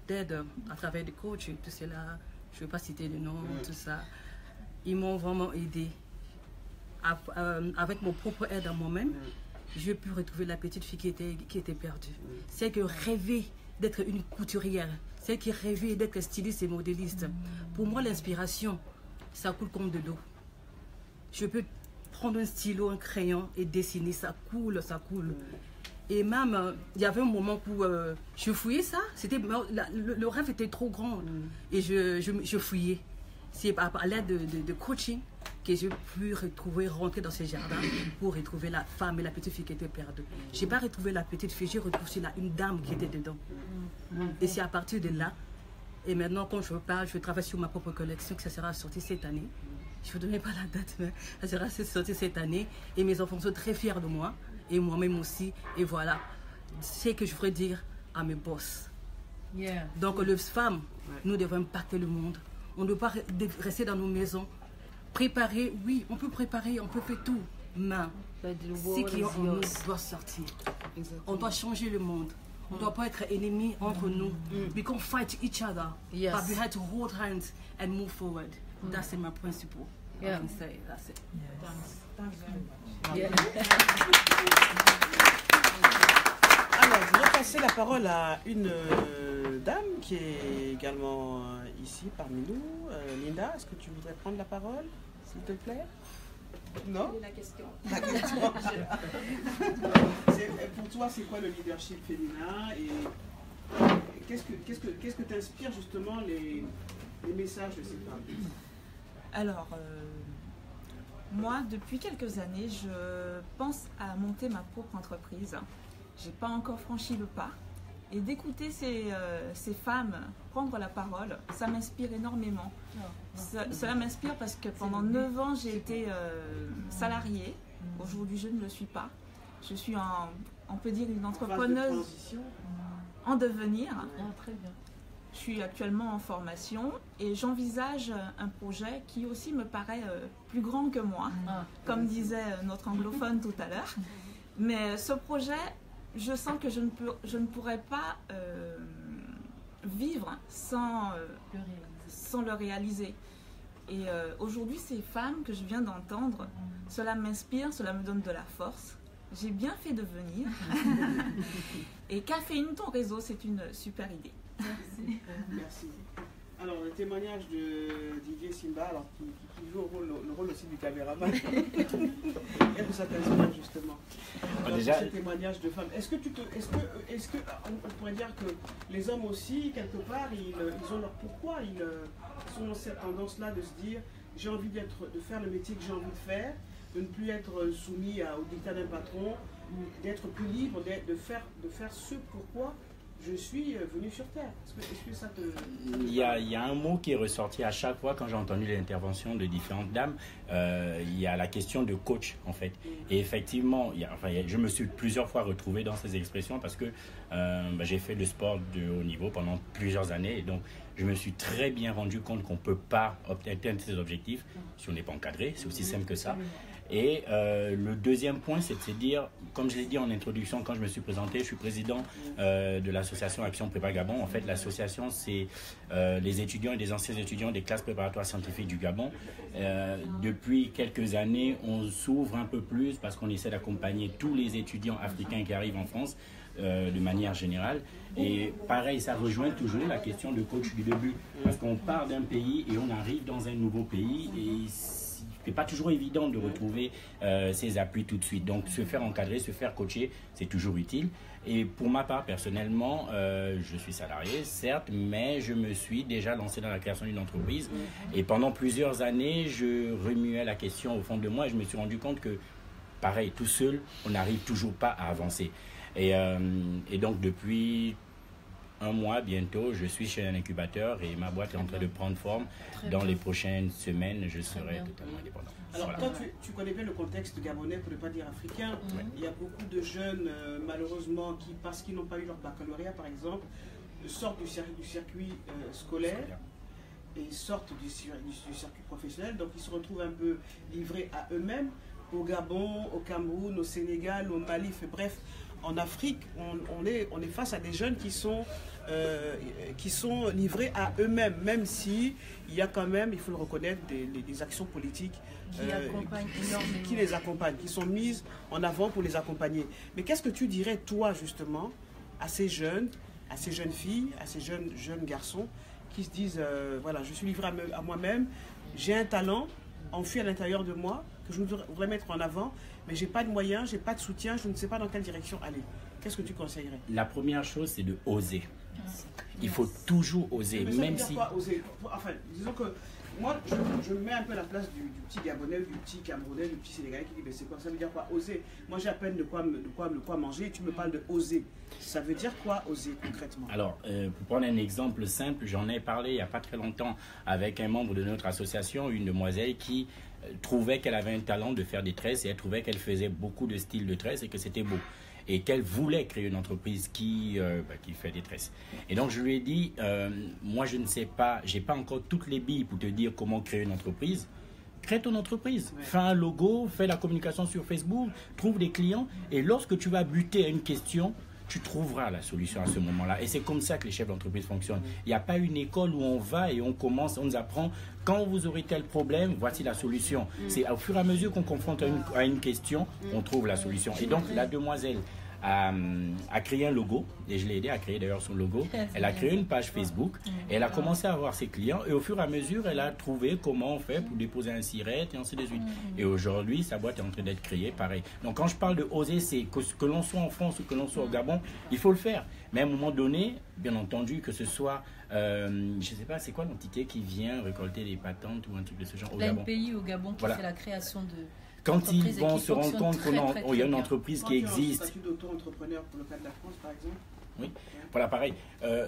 d'aide à travers des coachs et tout cela. Je ne vais pas citer de nom, tout ça. Ils m'ont vraiment aidé. Avec mon propre aide à moi-même, j'ai pu retrouver la petite fille qui était perdue. Celle qui rêvait d'être une couturière, celle qui rêvait d'être styliste et modéliste. Pour moi, l'inspiration, ça coule comme de l'eau. Je peux prendre un stylo, un crayon et dessiner, ça coule, ça coule. Et même, il y avait un moment où je fouillais ça, le rêve était trop grand et je fouillais. C'est à l'aide de coaching que j'ai pu rentrer dans ce jardin pour retrouver la femme et la petite fille qui était perdue. Je n'ai pas retrouvé la petite fille, j'ai retrouvé une dame qui était dedans. Et c'est à partir de là, et maintenant quand je parle, je travaille sur ma propre collection, que ça sera sorti cette année. Je ne vous donnerai pas la date, mais ça sera sorti cette année. Et mes enfants sont très fiers de moi, et moi-même aussi. Et voilà, c'est que je voudrais dire à mes boss. Donc les femmes, nous devons impacter le monde. On ne doit pas rester dans nos maisons. Préparer, oui, on peut préparer, on peut faire tout. Mais ce qui est en nous doit sortir. On doit changer le monde. On ne doit pas être ennemis entre nous. We can't fight each other. But we have to hold hands and move forward. That's my principle. I can say that's it. Thanks very much. Alors, je vais passer la parole à une dame qui est également ici parmi nous. Linda, est-ce que tu voudrais prendre la parole, s'il te plaît? Non? La question. La question. Pour toi, c'est quoi le leadership féminin et qu'est-ce que t'inspire justement les messages de ces femmes? Alors, moi, depuis quelques années, je pense à monter ma propre entreprise. Je n'ai pas encore franchi le pas. Et d'écouter ces femmes prendre la parole, ça m'inspire énormément. Cela m'inspire parce que pendant 9 ans, j'ai été salariée. Aujourd'hui, je ne le suis pas. Je suis, on peut dire, une entrepreneuse en devenir. Très bien. Je suis actuellement en formation et j'envisage un projet qui aussi me paraît plus grand que moi, comme disait notre anglophone tout à l'heure. Mais ce projet, je sens que je ne pourrais pas vivre sans le réaliser. Et aujourd'hui, ces femmes que je viens d'entendre, cela m'inspire, cela me donne de la force. J'ai bien fait de venir. Et Caféine, ton réseau, c'est une super idée. Merci. Merci. Alors, le témoignage de Didier Simba, alors, qui joue le rôle aussi du caméraman. Qu'est-ce que ça t'inspire justement? déjà ce témoignage de femmes. Est-ce que on pourrait dire que les hommes aussi, quelque part, ils ont leur pourquoi, ils sont dans cette tendance-là de se dire j'ai envie de faire le métier que j'ai envie de faire, de ne plus être soumis au dictat d'un patron, d'être plus libre, de faire ce pourquoi je suis venu sur Terre. Est-ce que ça te... Il y a un mot qui est ressorti à chaque fois quand j'ai entendu l'intervention de différentes dames. Il y a la question de coach, en fait. Et effectivement, je me suis plusieurs fois retrouvé dans ces expressions parce que j'ai fait le sport de haut niveau pendant plusieurs années. Et donc, je me suis très bien rendu compte qu'on ne peut pas atteindre ces objectifs si on n'est pas encadré. C'est aussi simple que ça. Et le deuxième point, c'est de se dire, comme je l'ai dit en introduction, quand je me suis présenté, je suis président de l'association Action Prépa Gabon. En fait, l'association, c'est les étudiants et les anciens étudiants des classes préparatoires scientifiques du Gabon. Depuis quelques années, on s'ouvre un peu plus parce qu'on essaie d'accompagner tous les étudiants africains qui arrivent en France de manière générale. Et pareil, ça rejoint toujours la question de coach du début. Parce qu'on part d'un pays et on arrive dans un nouveau pays et c'est pas toujours évident de retrouver ses appuis tout de suite. Donc, se faire encadrer, se faire coacher, c'est toujours utile. Et pour ma part, personnellement, je suis salarié, certes, mais je me suis déjà lancé dans la création d'une entreprise. Et pendant plusieurs années, je remuais la question au fond de moi et je me suis rendu compte que, pareil, tout seul, on n'arrive toujours pas à avancer. Et donc, depuis un mois bientôt, je suis chez un incubateur et ma boîte est en train de prendre forme. Dans les prochaines semaines, je serai totalement indépendant. Alors, toi, tu connais bien le contexte gabonais, pour ne pas dire africain. Il y a beaucoup de jeunes, malheureusement, qui, parce qu'ils n'ont pas eu leur baccalauréat, par exemple, sortent du circuit scolaire et sortent du circuit professionnel. Donc, ils se retrouvent un peu livrés à eux-mêmes, au Gabon, au Cameroun, au Sénégal, au Mali, bref. En Afrique, on est face à des jeunes qui sont livrés à eux-mêmes, même si il y a quand même, il faut le reconnaître, des actions politiques qui les accompagnent, qui sont mises en avant pour les accompagner. Mais qu'est-ce que tu dirais, toi, justement, à ces jeunes filles, à ces jeunes garçons qui se disent, voilà, je suis livré à moi-même, j'ai un talent enfui à l'intérieur de moi, que je voudrais mettre en avant, mais je n'ai pas de moyens, je n'ai pas de soutien, je ne sais pas dans quelle direction aller. Qu'est-ce que tu conseillerais? La première chose, c'est de oser. Il faut toujours oser, mais même si... Quoi, oser? Enfin, disons que moi, je me mets un peu à la place du petit Gabonais, du petit Camerounais, du petit Sénégalais qui dit, mais c'est quoi? Ça veut dire quoi, oser? Moi, j'ai à peine de quoi manger, et tu me parles de oser. Ça veut dire quoi, oser, concrètement? Alors, pour prendre un exemple simple, j'en ai parlé il n'y a pas très longtemps avec un membre de notre association, une demoiselle qui trouvait qu'elle avait un talent de faire des tresses et elle trouvait qu'elle faisait beaucoup de styles de tresses et que c'était beau. Et qu'elle voulait créer une entreprise qui fait des tresses. Et donc, je lui ai dit, moi, je ne sais pas, je n'ai pas encore toutes les billes pour te dire comment créer une entreprise. Crée ton entreprise, fais un logo, fais la communication sur Facebook, trouve des clients. Et lorsque tu vas buter à une question, tu trouveras la solution à ce moment-là. Et c'est comme ça que les chefs d'entreprise fonctionnent. Il n'y a pas une école où on va et on commence, on nous apprend, quand vous aurez tel problème, voici la solution. C'est au fur et à mesure qu'on confronte à une question, on trouve la solution. Et donc, la demoiselle a créé un logo, et je l'ai aidé à créer d'ailleurs son logo. Elle a créé une page Facebook, et elle a commencé à avoir ses clients, et au fur et à mesure, elle a trouvé comment on fait pour déposer un SIRET, et ainsi de suite. Et aujourd'hui, sa boîte est en train d'être créée, pareil. Donc quand je parle de oser, c'est que l'on soit en France ou que l'on soit au Gabon, il faut le faire. Mais à un moment donné, bien entendu, que ce soit, je ne sais pas, c'est quoi l'entité qui vient récolter les patentes ou un truc de ce genre au Gabon? L'ANPI au Gabon qui fait la création de... Quand ils vont se rendre compte qu'il y a une entreprise qui existe. Un statut d'auto-entrepreneur pour le cas de la France, par exemple. Oui, voilà, pareil.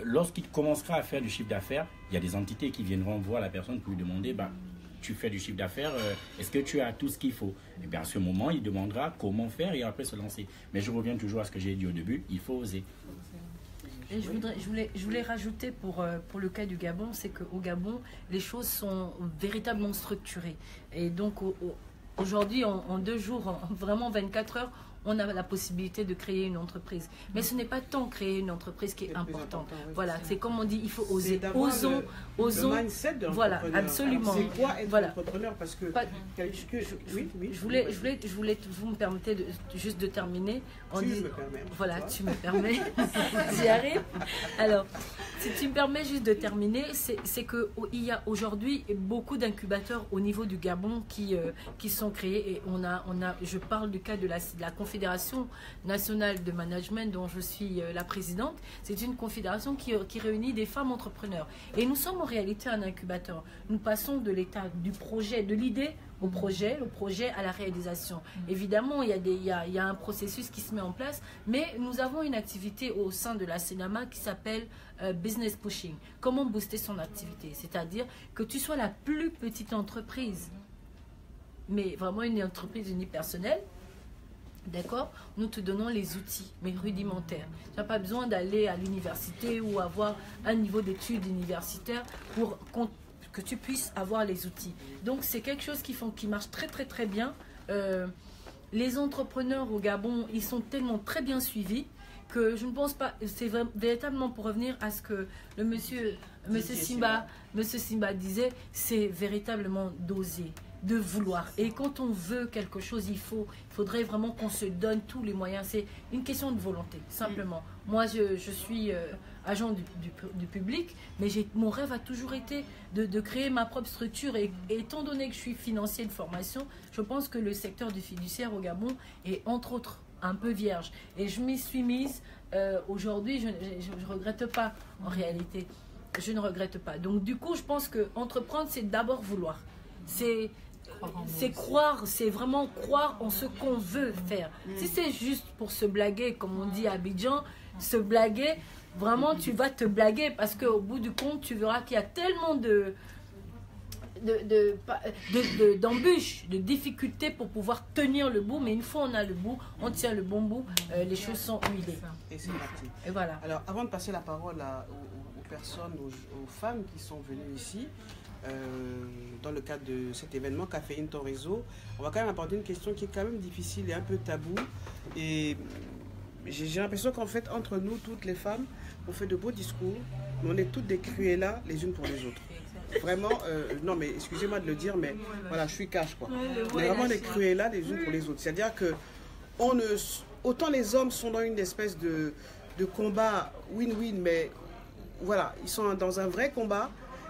Lorsqu'il commencera à faire du chiffre d'affaires, il y a des entités qui viendront voir la personne pour lui demander, tu fais du chiffre d'affaires, est-ce que tu as tout ce qu'il faut? Et bien à ce moment, il demandera comment faire et après se lancer. Mais je reviens toujours à ce que j'ai dit au début, il faut oser. Et je voulais rajouter pour le cas du Gabon, c'est qu'au Gabon, les choses sont véritablement structurées. Et donc, aujourd'hui, en 2 jours, vraiment 24 heures, on a la possibilité de créer une entreprise. Mais ce n'est pas tant créer une entreprise qui est important. Oui, voilà, c'est comme on dit, il faut oser. Osons. Le mindset de voilà, absolument. C'est quoi être entrepreneur? Parce que je voulais, vous me permettez juste de terminer. Voilà, tu me permets. J'y arrive. Alors, si tu me permets juste de terminer, c'est qu'il y a aujourd'hui beaucoup d'incubateurs au niveau du Gabon qui sont sont créés et je parle du cas de la Confédération nationale de management dont je suis la présidente. C'est une confédération qui réunit des femmes entrepreneurs. Et nous sommes en réalité un incubateur. Nous passons de l'état du projet, de l'idée au projet, le projet à la réalisation. Évidemment, il y a un processus qui se met en place, mais nous avons une activité au sein de la CNAMA qui s'appelle Business Pushing. Comment booster son activité? C'est-à-dire que tu sois la plus petite entreprise, mais vraiment une entreprise unipersonnelle, d'accord? Nous te donnons les outils, mais rudimentaires. Tu n'as pas besoin d'aller à l'université ou avoir un niveau d'études universitaires pour que tu puisses avoir les outils. Donc c'est quelque chose qui marche très très très bien. Les entrepreneurs au Gabon, ils sont tellement très bien suivis que je ne pense pas, c'est véritablement pour revenir à ce que le monsieur Simba disait, c'est véritablement d'oser, de vouloir. Et quand on veut quelque chose, il faudrait vraiment qu'on se donne tous les moyens. C'est une question de volonté, simplement. Moi, je suis agent du public, mais mon rêve a toujours été de créer ma propre structure. Et étant donné que je suis financier de formation, je pense que le secteur du fiduciaire au Gabon est, entre autres, un peu vierge. Et je m'y suis mise. Aujourd'hui, je ne regrette pas, en réalité. Je ne regrette pas. Donc, du coup, je pense que entreprendre, c'est d'abord vouloir. C'est croire, c'est vraiment croire en ce qu'on veut faire. Si c'est juste pour se blaguer, comme on dit à Abidjan, se blaguer, vraiment tu vas te blaguer parce qu'au bout du compte, tu verras qu'il y a tellement d'embûches, de difficultés pour pouvoir tenir le bout. Mais une fois on a le bout, on tient le bon bout, les choses sont huilées. Et c'est parti. Et voilà. Alors, avant de passer la parole aux personnes, aux femmes qui sont venues ici, dans le cadre de cet événement Caféine Ton Réseau, on va quand même aborder une question qui est quand même difficile et un peu tabou. Et j'ai l'impression qu'en fait, entre nous, toutes les femmes, on fait de beaux discours, mais on est toutes des cruellas les unes pour les autres. Vraiment, non mais excusez-moi de le dire, mais voilà, je suis cash quoi. On est vraiment des cruellas les unes pour les autres. C'est-à-dire que autant les hommes sont dans une espèce de combat win-win, mais voilà, ils sont dans un vrai combat.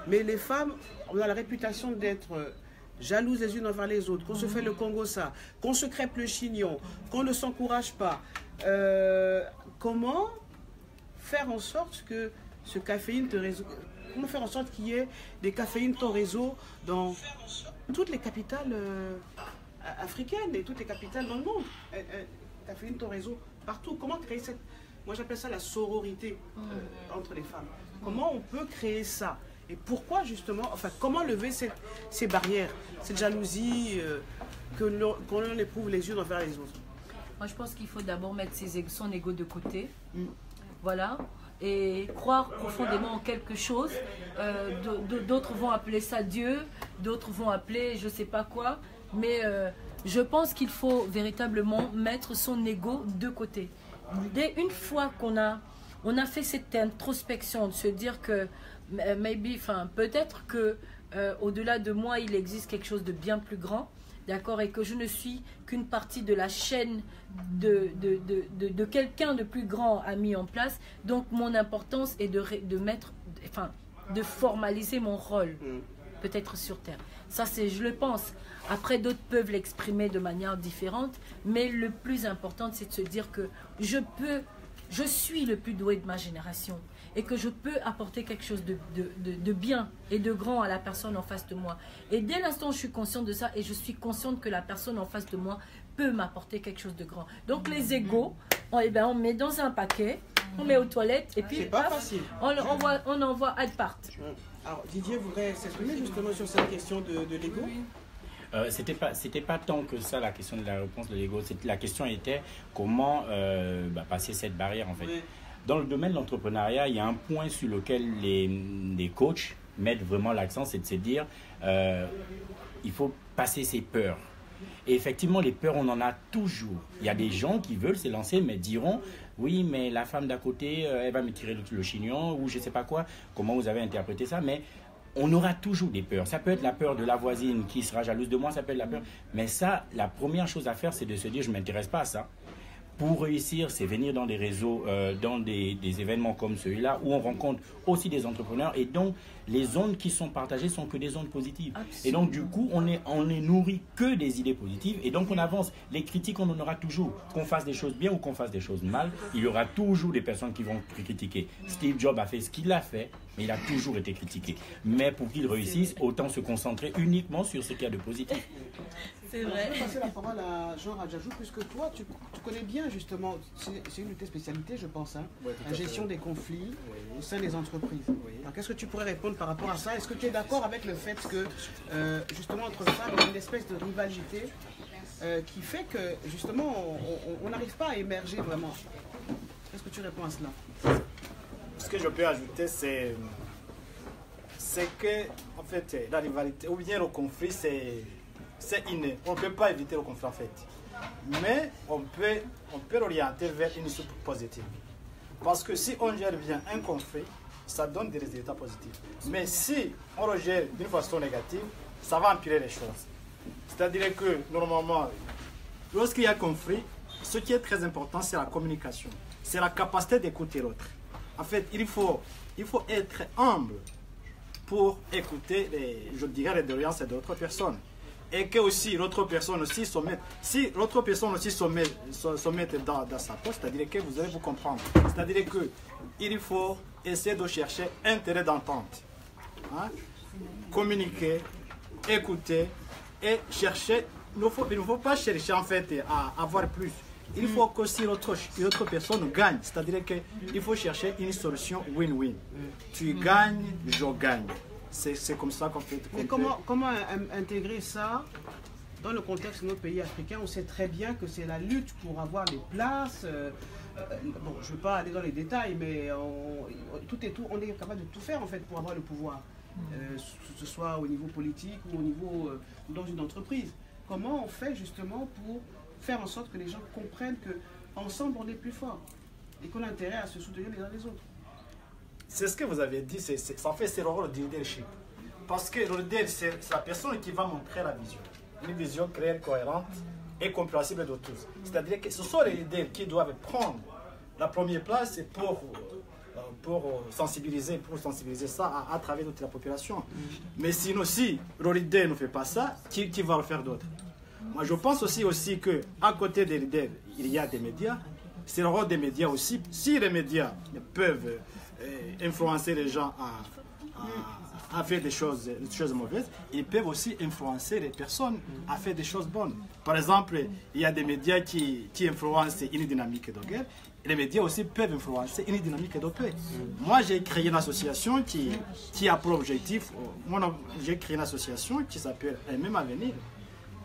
Mais les femmes, on a la réputation d'être jalouses les unes envers les autres, qu'on se fait le Congo ça, qu'on se crêpe le chignon, qu'on ne s'encourage pas. Comment faire en sorte que ce Caféine Ton Réseau, comment faire en sorte qu'il y ait des Caféine Ton Réseau dans toutes les capitales africaines et toutes les capitales dans le monde? Caféine Ton Réseau partout. Comment créer cette, moi j'appelle ça la sororité entre les femmes. Comment on peut créer ça? Et pourquoi justement, enfin, comment lever ces barrières, cette jalousie qu'on éprouve les unes envers les autres? Moi, je pense qu'il faut d'abord mettre son ego de côté, voilà, et croire profondément en quelque chose. D'autres vont appeler ça Dieu, d'autres vont appeler je ne sais pas quoi, mais je pense qu'il faut véritablement mettre son ego de côté. Dès une fois qu'on a fait cette introspection, de se dire que peut-être que au-delà de moi, il existe quelque chose de bien plus grand, d'accord, et que je ne suis qu'une partie de la chaîne de quelqu'un de plus grand a mis en place. Donc mon importance est de formaliser mon rôle, peut-être sur Terre. Ça, je le pense. Après, d'autres peuvent l'exprimer de manière différente, mais le plus important, c'est de se dire que je suis le plus doué de ma génération et que je peux apporter quelque chose de bien et de grand à la personne en face de moi. Et dès l'instant où je suis consciente de ça et je suis consciente que la personne en face de moi peut m'apporter quelque chose de grand. Donc les égos, on met dans un paquet, on met aux toilettes et puis pas facile. On envoie à part. Alors Didier voudrait s'exprimer justement sur cette question de l'ego. C'était pas tant que ça la question de la réponse de l'ego. La question était comment passer cette barrière en fait. Oui. Dans le domaine de l'entrepreneuriat, il y a un point sur lequel les coachs mettent vraiment l'accent, c'est de se dire il faut passer ses peurs. Et effectivement, les peurs, on en a toujours. Il y a des gens qui veulent se lancer, mais diront oui, mais la femme d'à côté, elle va me tirer le chignon ou je ne sais pas quoi. Comment vous avez interprété ça? Mais on aura toujours des peurs. Ça peut être la peur de la voisine qui sera jalouse de moi, ça peut être la peur. Mais ça, la première chose à faire, c'est de se dire je ne m'intéresse pas à ça. pour réussir, c'est venir dans des réseaux, dans des événements comme celui-là, où on rencontre aussi des entrepreneurs. Et donc, les ondes qui sont partagées sont que des ondes positives. Absolument. Et donc, du coup, on est nourri que des idées positives. Et donc, on avance. Les critiques, on en aura toujours. Qu'on fasse des choses bien ou qu'on fasse des choses mal, il y aura toujours des personnes qui vont critiquer. Steve Jobs a fait ce qu'il a fait, mais il a toujours été critiqué. Mais pour qu'il réussisse, autant se concentrer uniquement sur ce qu'il y a de positif. C'est vrai. Je vais passer la parole à Jean Rajajou, puisque toi, tu connais bien justement, c'est une de tes spécialités, je pense, hein, oui, la gestion des conflits au sein des entreprises. Oui. Alors, qu'est-ce que tu pourrais répondre par rapport à ça? Est-ce que tu es d'accord avec le fait que, justement, entre femmes, il y a une espèce de rivalité qui fait que, justement, on n'arrive pas à émerger vraiment? Qu'est-ce que tu réponds à cela? Ce que je peux ajouter, c'est que, en fait, la rivalité, ou bien le conflit, c'est inné. On ne peut pas éviter le conflit en fait. Mais on peut l'orienter vers une issue positive. Parce que si on gère bien un conflit, ça donne des résultats positifs. Mais si on le gère d'une façon négative, ça va empirer les choses. C'est-à-dire que normalement, lorsqu'il y a conflit, ce qui est très important, c'est la communication. C'est la capacité d'écouter l'autre. En fait, il faut être humble pour écouter les doléances d'autres personnes. Et que aussi l'autre personne aussi se mette, si l'autre personne aussi se mette dans sa poche, c'est-à-dire que vous allez vous comprendre. C'est-à-dire qu'il faut essayer de chercher un terrain d'entente. Hein? Communiquer, écouter et chercher. Il ne faut pas chercher en fait à avoir plus. Il faut que si l'autre personne gagne, c'est-à-dire qu'il faut chercher une solution win-win. Tu gagnes, je gagne. C'est comme ça qu'on fait. Mais comment intégrer ça dans le contexte de nos pays africains? On sait très bien que c'est la lutte pour avoir des places. Bon, je ne veux pas aller dans les détails, mais on est capable de tout faire en fait pour avoir le pouvoir, que ce soit au niveau politique ou au niveau dans une entreprise. Comment on fait justement pour faire en sorte que les gens comprennent qu'ensemble on est plus fort et qu'on a intérêt à se soutenir les uns les autres? C'est ce que vous avez dit, en fait c'est le rôle du leadership. Parce que le leader, c'est la personne qui va montrer la vision. Une vision claire, cohérente et compréhensible de tous. C'est-à-dire que ce sont les leaders qui doivent prendre la première place pour sensibiliser ça à travers toute la population. Mais sinon, si le leader ne fait pas ça, qui va le faire d'autre? Moi, je pense aussi qu'à côté des leaders, il y a des médias. C'est le rôle des médias aussi. Si les médias peuvent influencer les gens à faire des choses mauvaises, ils peuvent aussi influencer les personnes à faire des choses bonnes. Par exemple, il y a des médias qui influencent une dynamique de guerre. Les médias aussi peuvent influencer une dynamique de paix. Moi, j'ai créé une association qui a pour objectif, j'ai créé une association qui s'appelle Même Avenir.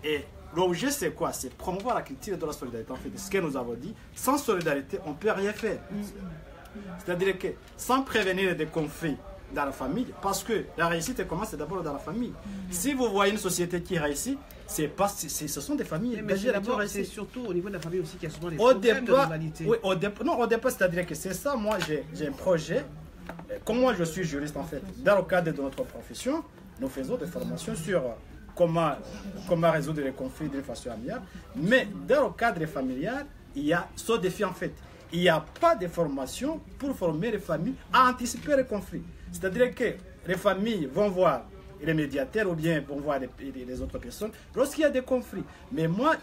Et l'objet, c'est quoi? C'est promouvoir la culture de la solidarité. En fait, ce que nous avons dit, sans solidarité, on ne peut rien faire. C'est-à-dire que sans prévenir des conflits dans la famille, parce que la réussite commence d'abord dans la famille. Si vous voyez une société qui réussit, ce sont des familles. Mais c'est surtout au niveau de la famille aussi qu'il y a souvent des problèmes de rivalité. Oui, au départ, c'est-à-dire que c'est ça. Moi, j'ai un projet. Comme moi, je suis juriste en fait. Dans le cadre de notre profession, nous faisons des formations sur comment résoudre les conflits d'une façon amiable. Mais dans le cadre familial, il y a ce défi en fait. Il n'y a pas de formation pour former les familles à anticiper les conflits. C'est-à-dire que les familles vont voir les médiateurs ou bien vont voir les autres personnes lorsqu'il y a des conflits. Mais moi,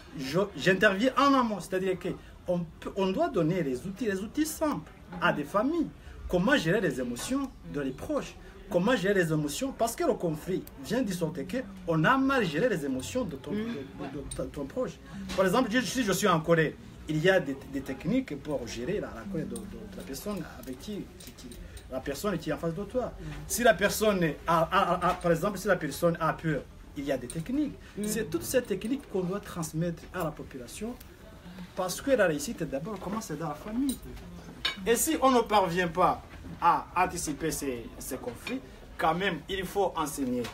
j'interviens en amont. C'est-à-dire qu'on doit donner les outils simples à des familles. Comment gérer les émotions de les proches? Comment gérer les émotions? Parce que le conflit vient du sorte qu'on a mal géré les émotions de ton proche. Par exemple, si je suis en colère, il y a des techniques pour gérer la colère de la personne avec la personne qui est en face de toi. Si la personne par exemple, si la personne a peur, il y a des techniques. C'est toutes ces techniques qu'on doit transmettre à la population parce que la réussite d'abord commence dans la famille. Et si on ne parvient pas à anticiper ces conflits, quand même, il faut enseigner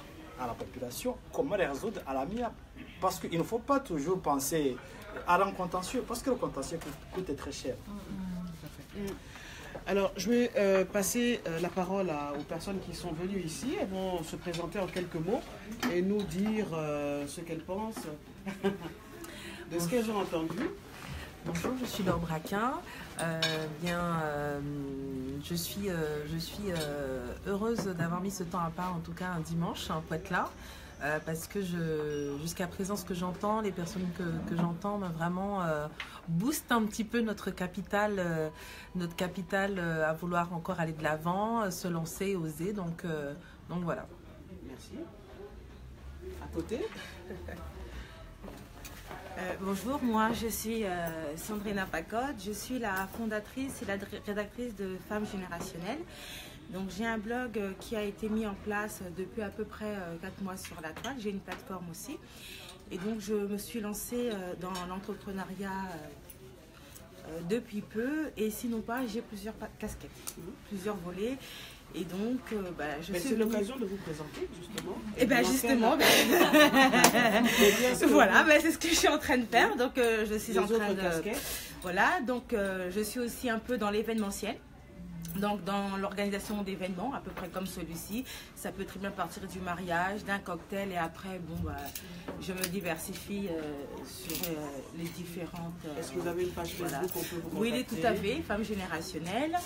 à la population comment les résoudre à l'amiable. Parce qu'il ne faut pas toujours penser à un contentieux, parce que le contentieux coûte très cher. Alors, je vais passer la parole aux personnes qui sont venues ici. Elles vont se présenter en quelques mots et nous dire ce qu'elles pensent de ce qu'elles ont entendu. Bonjour, je suis Laure Braquin. Je suis heureuse d'avoir mis ce temps à part, en tout cas un dimanche, pour être là. Parce que jusqu'à présent, ce que j'entends, les personnes que j'entends, vraiment boostent un petit peu notre capital à vouloir encore aller de l'avant, se lancer, oser. Donc voilà. Merci. À côté. Bonjour, moi je suis Sandrina Pacotte, je suis la fondatrice et la rédactrice de Femmes Générationnelles. Donc j'ai un blog qui a été mis en place depuis à peu près 4 mois sur la toile, j'ai une plateforme aussi. Et donc je me suis lancée dans l'entrepreneuriat depuis peu, et sinon pas, j'ai plusieurs casquettes, plusieurs volets. Et donc, c'est l'occasion de vous présenter, justement. Et bien, justement, voilà, c'est ce que je suis en train de faire. Donc, je suis en train de... Voilà, donc je suis aussi un peu dans l'événementiel. Donc, dans l'organisation d'événements, à peu près comme celui-ci. Ça peut très bien partir du mariage, d'un cocktail, et après, je me diversifie sur les différentes... Est-ce que vous avez une page Facebook qu'on peut vous contacter? Oui, tout à fait, Femmes Générationnelles.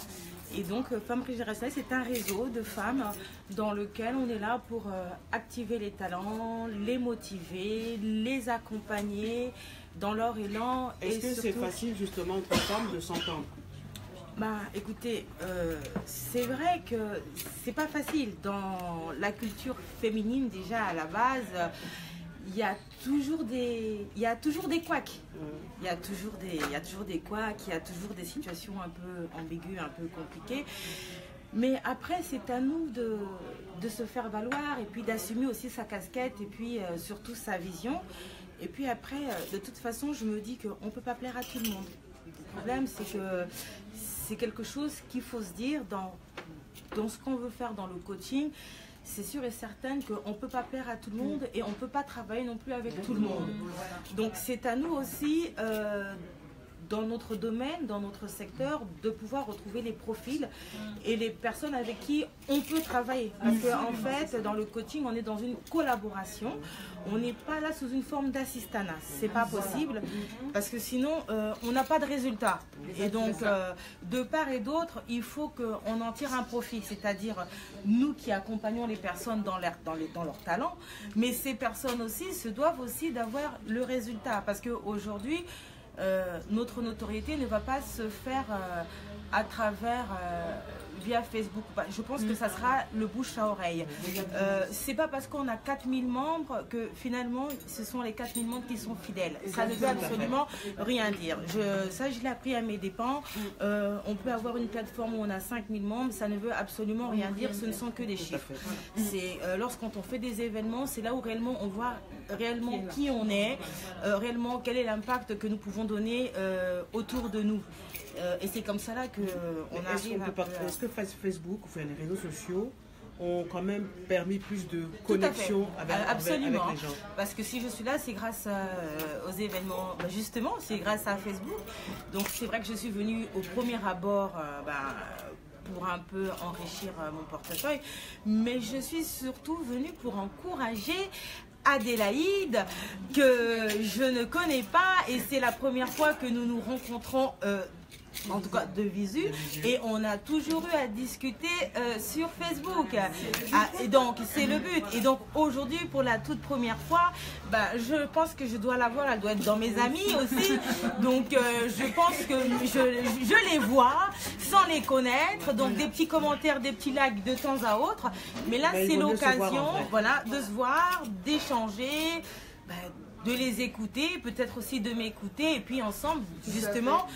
Et donc, Femmes Générationnelles, c'est un réseau de femmes dans lequel on est là pour activer les talents, les motiver, les accompagner dans leur élan. Est-ce que c'est facile, justement, entre femmes de s'entendre? Écoutez, c'est vrai que c'est pas facile. Dans la culture féminine, déjà à la base, il y a toujours des couacs. Il y a toujours des couacs, il y a toujours des situations un peu ambiguës, un peu compliquées. Mais après, c'est à nous de se faire valoir et puis d'assumer aussi sa casquette et puis surtout sa vision. Et puis après, de toute façon, je me dis qu'on ne peut pas plaire à tout le monde. Le problème, c'est que c'est quelque chose qu'il faut se dire dans ce qu'on veut faire dans le coaching. C'est sûr et certain qu'on ne peut pas plaire à tout le monde et on ne peut pas travailler non plus avec tout le monde. Donc c'est à nous aussi, dans notre domaine, dans notre secteur, de pouvoir retrouver les profils et les personnes avec qui on peut travailler. Parce qu'en fait, dans le coaching, on est dans une collaboration. On n'est pas là sous une forme d'assistanat. C'est pas possible parce que sinon, on n'a pas de résultat. Et donc, de part et d'autre, il faut qu'on en tire un profit. C'est-à-dire, nous qui accompagnons les personnes dans leur talent, mais ces personnes aussi se doivent aussi d'avoir le résultat. Parce qu'aujourd'hui, notre notoriété ne va pas se faire à travers via Facebook. Je pense que ça sera le bouche à oreille. C'est pas parce qu'on a 4000 membres que finalement ce sont les 4000 membres qui sont fidèles. Ça ne veut absolument rien dire. Ça, je l'ai appris à mes dépens. On peut avoir une plateforme où on a 5000 membres, ça ne veut absolument rien dire. Ce ne sont que des chiffres. C'est lorsqu'on fait des événements, c'est là où réellement on voit réellement qui on est, réellement quel est l'impact que nous pouvons donner autour de nous. Et c'est comme ça là qu'on arrive Est-ce que Facebook, enfin, les réseaux sociaux, ont quand même permis plus de connexion avec les gens? Parce que si je suis là, c'est grâce aux événements. Justement, c'est grâce à Facebook. Donc c'est vrai que je suis venue au premier abord pour un peu enrichir mon portefeuille. Mais je suis surtout venue pour encourager Adélaïde, que je ne connais pas. Et c'est la première fois que nous nous rencontrons en tout cas de visu, et on a toujours eu à discuter sur Facebook. Et donc c'est le but. Et donc aujourd'hui, pour la toute première fois, je pense que je dois la voir, elle doit être dans mes amis aussi. Donc je pense que je les vois sans les connaître. Donc des petits commentaires, des petits likes de temps à autre. Mais là c'est l'occasion, voilà, de se voir, d'échanger, de les écouter, peut-être aussi de m'écouter, et puis ensemble, justement,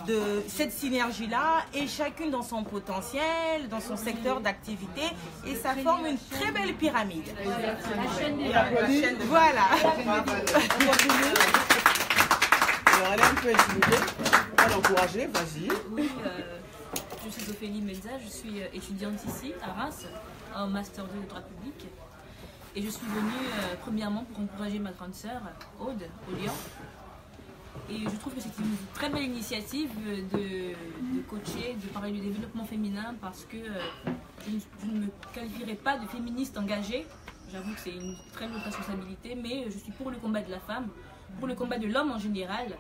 de cette synergie-là, et chacune dans son potentiel, dans son secteur d'activité, et ça forme une très belle pyramide. La chaîne des Voilà. Alors, elle est un peu intimidée. On va l'encourager, vas-y. Oui, je suis Ophélie Menza, je suis étudiante ici, à Reims, en Master 2 de droit public. Et je suis venue premièrement pour encourager ma grande sœur, Aude, au Lyon. Et je trouve que c'est une très belle initiative de coacher, de parler du développement féminin, parce que je ne me qualifierais pas de féministe engagée. J'avoue que c'est une très lourde responsabilité, mais je suis pour le combat de la femme, pour le combat de l'homme en général,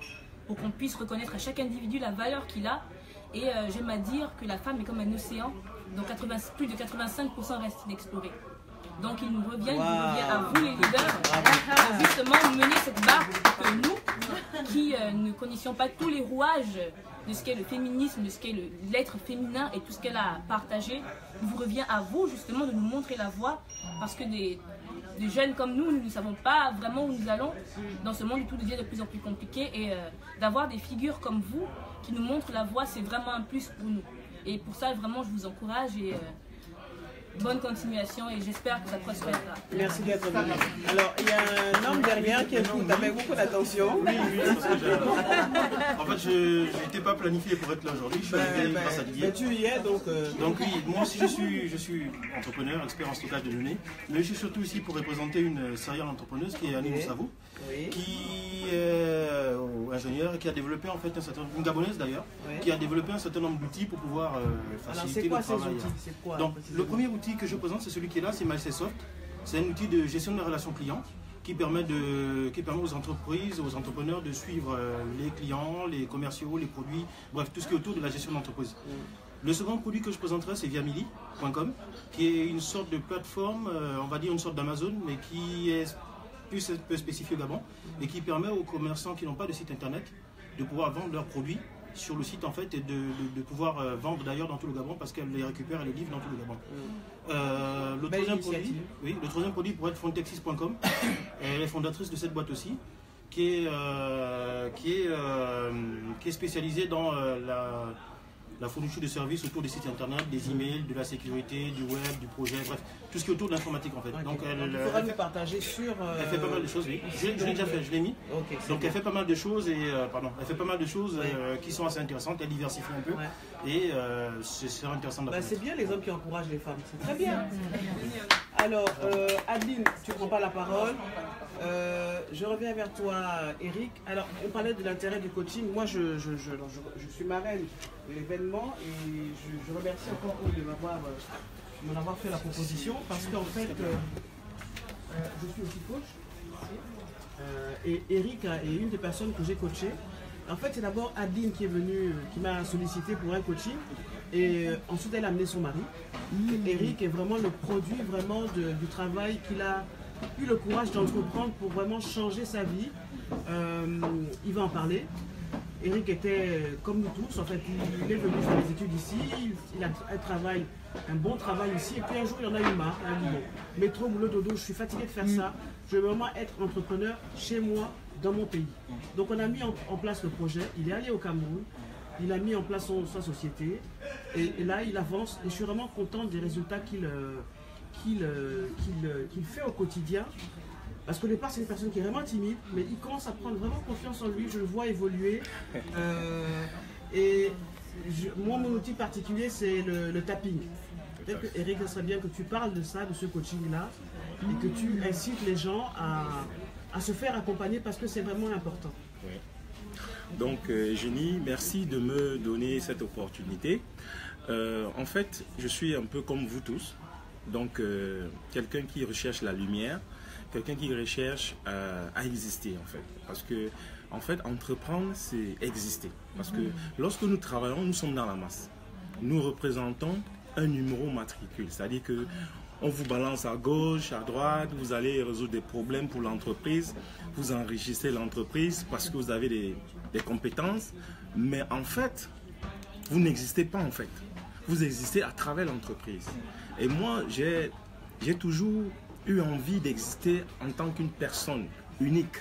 pour qu'on puisse reconnaître à chaque individu la valeur qu'il a. Et j'aime à dire que la femme est comme un océan, donc plus de 85% reste inexploré. Donc il nous revient, à vous les leaders, de justement mener cette barre pour que nous, qui ne connaissions pas tous les rouages de ce qu'est le féminisme, de ce qu'est l'être féminin et tout ce qu'elle a partagé, il vous revient à vous justement de nous montrer la voie, parce que des jeunes comme nous ne savons pas vraiment où nous allons dans ce monde où tout devient de plus en plus compliqué, et d'avoir des figures comme vous qui nous montrent la voie, c'est vraiment un plus pour nous. Et pour ça, vraiment, je vous encourage et bonne continuation, et j'espère que ça prospérera. Merci d'être venu. Alors, il y a un homme derrière qui écoute avec beaucoup d'attention. Oui, parce que en fait, je n'étais pas planifié pour être là aujourd'hui. Je suis arrivé grâce à Didier. Mais tu y es, donc oui, moi aussi je suis entrepreneur, expert en stockage de données. Mais je suis surtout ici pour représenter une serial entrepreneuse qui est Annie Moussavou, qui est ingénieure et qui a développé en fait une gabonaise d'ailleurs, qui a développé un certain nombre d'outils pour pouvoir faciliter le travail. Donc, le premier outil que je présente, c'est celui qui est là, c'est MyCsoft. C'est un outil de gestion des relations clients qui permet aux entreprises, aux entrepreneurs de suivre les clients, les commerciaux, les produits, bref, tout ce qui est autour de la gestion d'entreprise. Le second produit que je présenterai, c'est viamili.com, qui est une sorte de plateforme, on va dire une sorte d'Amazon, mais qui est plus un peu spécifique au Gabon, et qui permet aux commerçants qui n'ont pas de site internet de pouvoir vendre leurs produits sur le site en fait, et de pouvoir vendre d'ailleurs dans tout le Gabon, parce qu'elle les récupère et les livre dans tout le Gabon. Le troisième produit pourrait être Frontexis.com. Elle est fondatrice de cette boîte aussi, qui est spécialisée dans la fourniture de services autour des sites internet, des emails, de la sécurité, du web, du projet, bref, tout ce qui est autour de l'informatique en fait. Okay. Donc il faudra nous partager sur... Elle fait pas mal de choses, oui. Je l'ai déjà fait, je l'ai mis. Okay, donc elle fait pas mal de choses elle fait pas mal de choses qui sont assez intéressantes, elle diversifie un peu et c'est intéressant d'apprendre. C'est bien les hommes qui encouragent les femmes, c'est très bien. Alors, Adeline, tu ne prends pas la parole. Je reviens vers toi, Eric. Alors, on parlait de l'intérêt du coaching. Moi, je suis marraine de l'événement et je remercie encore de m'en avoir fait la proposition, parce qu'en fait, je suis aussi coach. Et Eric est une des personnes que j'ai coachées. En fait, c'est d'abord Adeline qui est venue, qui m'a sollicité pour un coaching. Et ensuite, elle a amené son mari. Eric est vraiment le produit du travail qu'il a eu le courage d'entreprendre pour vraiment changer sa vie. Il va en parler. Eric était comme nous tous, en fait, il est venu faire des études ici, il a un bon travail ici, et puis un jour il en a eu marre, il a dit bon, métro, boulot, dodo, je suis fatigué de faire ça, je veux vraiment être entrepreneur chez moi, dans mon pays. Donc on a mis en place le projet, il est allé au Cameroun, il a mis en place sa société, et là il avance, et je suis vraiment content des résultats qu'il fait au quotidien. Parce qu'au départ, c'est une personne qui est vraiment timide, mais il commence à prendre vraiment confiance en lui, je le vois évoluer. Moi, mon outil particulier, c'est le tapping. Peut-être que Eric, ce serait bien que tu parles de ça, de ce coaching-là, et que tu incites les gens à se faire accompagner, parce que c'est vraiment important. Oui. Donc, Jenny, merci de me donner cette opportunité. En fait, je suis un peu comme vous tous, donc quelqu'un qui recherche la lumière, quelqu'un qui recherche à exister en fait. Parce que en fait, entreprendre, c'est exister. Parce que lorsque nous travaillons, nous sommes dans la masse. Nous représentons un numéro matricule. C'est-à-dire que on vous balance à gauche, à droite, vous allez résoudre des problèmes pour l'entreprise, vous enrichissez l'entreprise parce que vous avez des compétences. Mais en fait, vous n'existez pas en fait. Vous existez à travers l'entreprise. Et moi, j'ai toujours eu envie d'exister en tant qu'une personne unique.